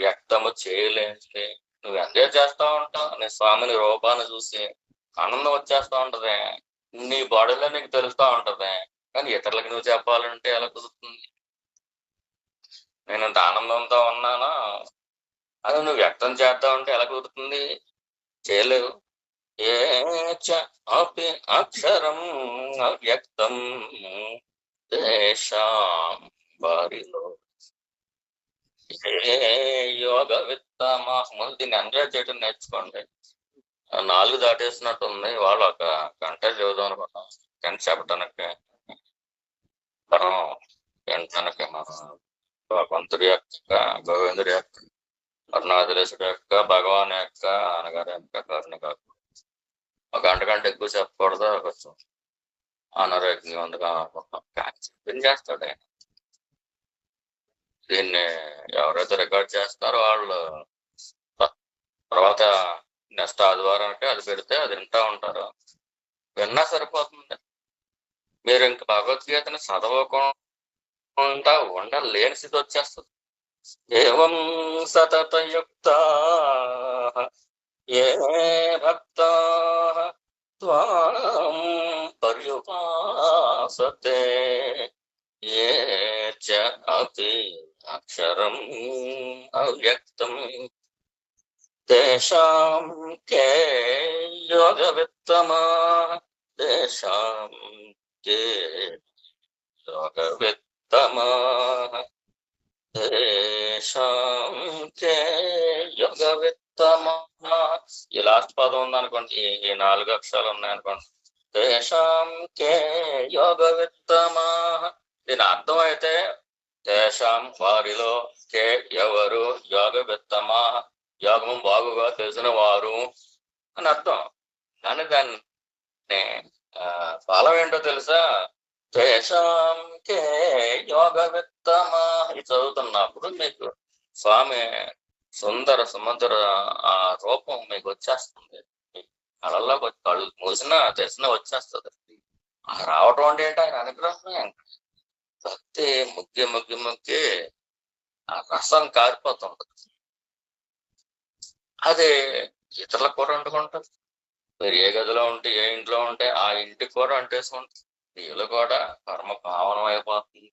వ్యక్తము చేయలేనిది. నువ్వు ఎంజాయ్ చేస్తా ఉంటావు నీ స్వామిని రూపాన్ని చూసి, ఆనందం వచ్చేస్తా ఉంటది, నీ బాడీలో నీకు తెలుస్తా ఉంటది. కానీ ఇతరులకు నువ్వు చెప్పాలంటే ఎలా కుదురుతుంది? నేను అంత ఆనందంతో ఉన్నాను అది నువ్వు వ్యక్తం చేద్దాం అంటే ఎలా కుదురుతుంది? చేయలేవు. ఏ అక్షరం అవ్యక్తం దేశాం వారిలో ఏ యోగ విత్తమా. ముందు దీన్ని ఎంజాయ్ చేయడం నేర్చుకోండి. 4 దాటేసినట్టు ఉంది. వాళ్ళు ఒక గంట చదువుదాం అనుకున్నాం. గంట చెప్పడానికి మనం వినటానికి భగవంతుడి యొక్క, గోవిందుడి యొక్క, అరుణాచలేశ్వరుడు యొక్క, భగవాన్ యొక్క, అనగారి యొక్క కరుణ కాకు ఒక గంట కంటే ఎక్కువ చెప్పకూడదు. కొంచెం అనారోగ్యవంతంగా కానీ చెప్పింది చేస్తాడు ఆయన. దీన్ని ఎవరైతే రికార్డ్ చేస్తారో వాళ్ళు తర్వాత నెక్స్ట్ ఆదివారానికి అది పెడితే అది వింటా ఉంటారు. విన్నా సరిపోతుంది. మీరు ఇంక భగవద్గీతని చదవకుండా ఉండలేని స్థితి వచ్చేస్తుంది. ఏవం సతతయుక్త ఏ భక్త త్వాం పర్యుపాసతే ఏ చ అపి అక్షరం అవ్యక్తం తేషాం కే యోగ విత్తమా తేషాం కే యోగ విత్తమా తేషాం కే యోగ విత్తమా. ఈ లాస్ట్ పదం ఉందనుకోండి, ఈ 4 అక్షరాలు ఉన్నాయనుకోండి, తేషాం కే యోగ విత్తమా. దీని అర్థం అయితే తేషాం వారిలో, కే ఎవరు, యోగ విత్తమా యోగము బాగుగా తెలిసిన వారు అని అర్థం. కానీ దాన్ని ఫలం ఏంటో తెలుసా? తేషాం కే యోగ విత్తమా. ఇది చదువుతున్నప్పుడు మీకు స్వామి సుందర సముద్ర ఆ రూపం మీకు వచ్చేస్తుంది. కళ్ళల్లో కళ్ళు మూసినా తెలిసినా వచ్చేస్తుంది. ఆ రావటం అంటే ఏంటి? ఆయన అనుగ్రహమే. భక్తి ముగ్గి ఆ రసం కారిపోతుంటది. అది ఇతరులకు కూడా వండుకుంటుంది, మీరు ఏ గదిలో ఉంటే ఏ ఇంట్లో ఉంటే ఆ ఇంటికి కూడా అంటేసుకుంటే వీళ్ళు కూడా పరమ పావనం అయిపోతుంది.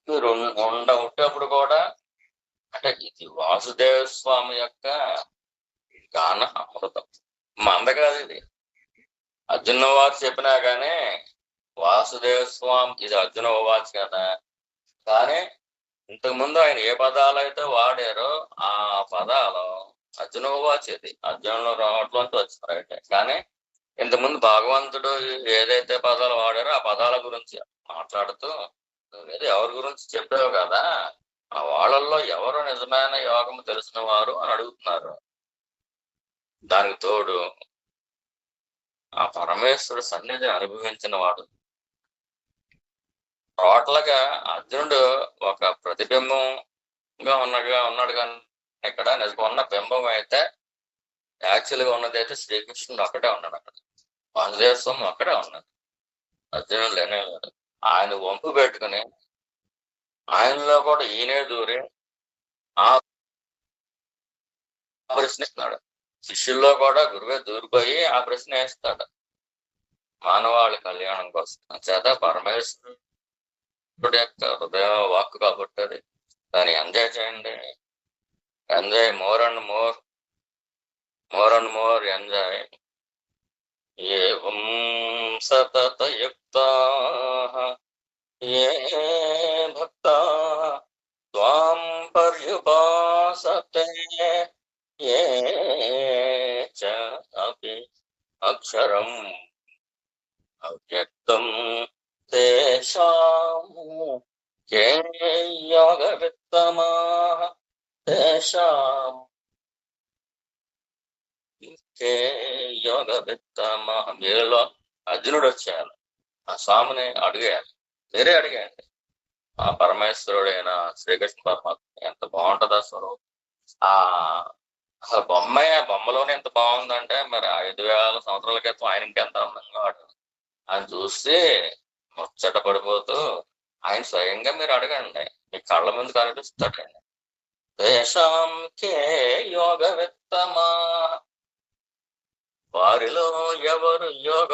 మీరు ఉండేటప్పుడు కూడా అంటే ఇది వాసుదేవ స్వామి యొక్క గాన అమృతం. మంద కాదు ఇది. అర్జున వాచ్ చెప్పినా కానీ వాసుదేవ స్వామి ఇది అర్జున వాచ్ కదా. కానీ ఇంతకుముందు ఆయన ఏ పదాలు అయితే వాడారో ఆ పదాలు అర్జున వాచ్ ఇది అర్జునుల రావట్లోంచి వచ్చినారంటే. కానీ ఇంతకుముందు భగవంతుడు ఏదైతే పదాలు వాడారో ఆ పదాల గురించి మాట్లాడుతూ ఏదో ఎవరి గురించి చెప్పావు కదా, ఆ వాళ్ళల్లో ఎవరు నిజమైన యోగము తెలిసిన వారు అని అడుగుతున్నారు. దానికి తోడు ఆ పరమేశ్వరుడు సన్నిధిని అనుభవించిన వాడు. టోటల్ గా అర్జునుడు ఒక ప్రతిబింబంగా ఉన్నాడు కానీ ఇక్కడ నిజంగా ఉన్న బింబం అయితే యాక్చువల్ గా ఉన్నది అయితే శ్రీకృష్ణుడు అక్కడే ఉన్నాడు. అక్కడ వాసుదేవం అక్కడే ఉన్నాడు. అర్జునుడు లేనే లేడు. ఆయన వంపు పెట్టుకుని ఆయనలో కూడా ఈయనే దూరి ఆ ప్రశ్న ఇస్తున్నాడు. శిష్యుల్లో కూడా గురువే దూరిపోయి ఆ ప్రశ్న వేస్తాడు మానవాళి కళ్యాణం కోసం. చేత పరమేశ్వరుడు యొక్క హృదయ వాక్కు కాబట్టి అది దాన్ని ఎంజాయ్ చేయండి. Enjoy more and more enjoy. ఏవం సతతయుక్తాః ఏ భక్తాః త్వాం పర్యుపాసతే ఏ చ అపి అక్షరం అవ్యక్తం తేషాం కే యోగవిత్తమాః తేషాం కే యోగవిత్తమాః. మీలో అర్జునుడు వచ్చాను ఆ స్వామిని అడిగాను, మీరే అడిగాండి. ఆ పరమేశ్వరుడైన శ్రీకృష్ణ పరమాత్మ ఎంత బాగుంటుంది ఆ స్వరూపం. ఆ అసలు బొమ్మలోనే ఎంత బాగుందంటే మరి 5,000 సంవత్సరాల క్రితం ఆయన ఇంకెంత అందంగా ఆయన చూస్తే ముచ్చట పడిపోతూ ఆయన స్వయంగా మీరు అడగండి, మీ కళ్ళ ముందు కనిపిస్తాడండి. తేషాం కే యోగవిత్తమా, వారిలో ఎవరు యోగ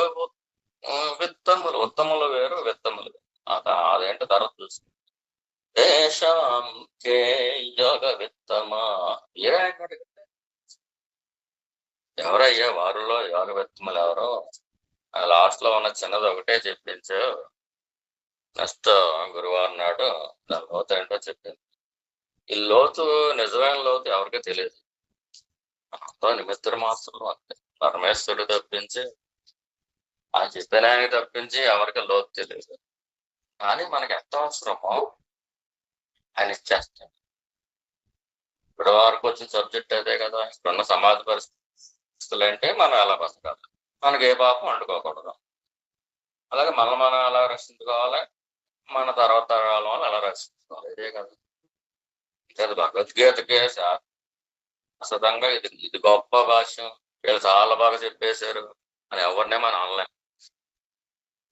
విత్తములు, ఉత్తములు వేరు విత్తములు వేరు. అదేంటో తర్వాత చూసి తేషాం కే యోగ విత్తమా, ఎవరయ్యా వారిలో యోగ విత్తములు ఎవరో. లాస్ట్ లో ఉన్న చిన్నది ఒకటే చెప్పించు, నెక్స్ట్ గురువారం నాడు దాని లోతు ఏంటో చెప్పింది. ఈ లోతు నిజమైన లోతు ఎవరికీ తెలియదు. అంతా నిమిత్త మాత్రం అంతే. పరమేశ్వరుడు తప్పించి ఆ చెప్పిన ఆయన తప్పించి ఎవరికి లోతు తెలియదు. కానీ మనకి ఎంత అవసరమో ఆయన ఇచ్చేస్తాడు. ఇప్పటి వరకు వచ్చిన సబ్జెక్ట్ అదే కదా. ఇప్పుడున్న సమాజ పరిస్థితులు అంటే మనం ఎలా బతకాలి, మనకి ఏ పాపం వండుకోకూడదు, అలాగే మనం ఎలా రక్షించుకోవాలి, మన తర్వాత తరాల వాళ్ళు ఎలా రక్షించుకోవాలి, ఇదే కదా. ఇది భగవద్గీతకే శాశ్వతంగా ఇది గొప్ప భాష్యం, వీళ్ళు చాలా బాగా చెప్పేశారు అని ఎవరినే మనం అనలేం.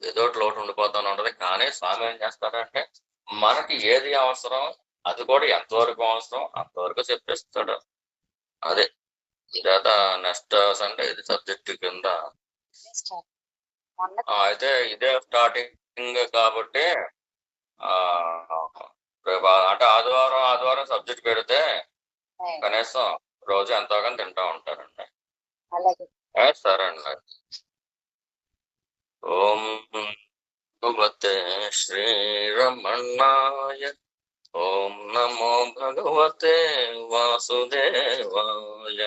ఏదో లోటు ఉండిపోతాను ఉంటది. కానీ స్వామి ఏం చేస్తాడంటే మనకి ఏది అవసరం అది కూడా ఎంతవరకు అవసరం అంతవరకు చెప్పేస్తాడు. అదే ఇదంతా నెక్స్ట్ సండే ఇది సబ్జెక్ట్ కింద. అయితే ఇదే స్టార్టింగ్ కాబట్టి అంటే ఆదివారం సబ్జెక్ట్ పెడితే కనీసం రోజు ఎంతోగానో తింటా ఉంటారండి. సరే అండి. ఓం భగవతే శ్రీరమణాయ. ఓం నమో భగవతే వాసుదేవాయ.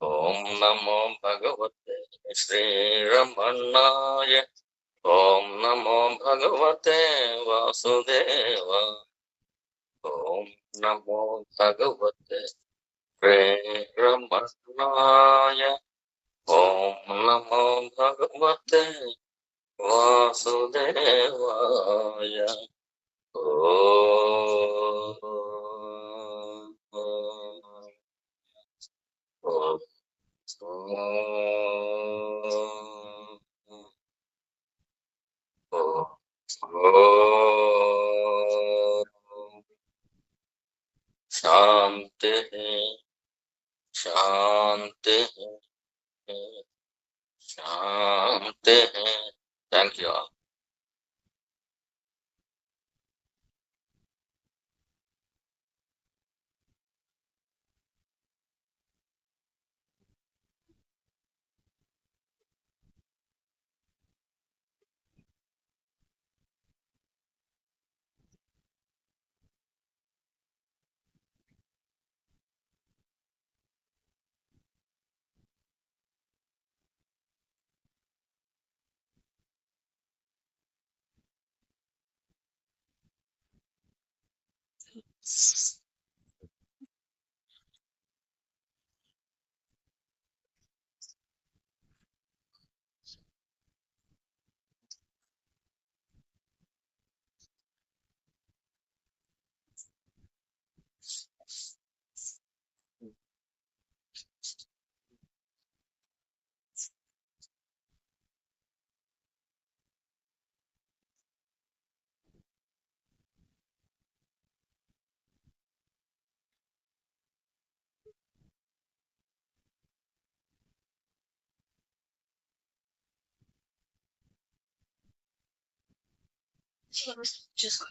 ఓం నమో భగవతే శ్రీరమణాయ. ఓం నమో భగవతే వాసుదేవాయ. ఓం నమో భగవతే శ్రీరమణాయ. ఓం నమో భగవతే వాసుదేవాయ. శాంతి శాంతి Thank you all. Just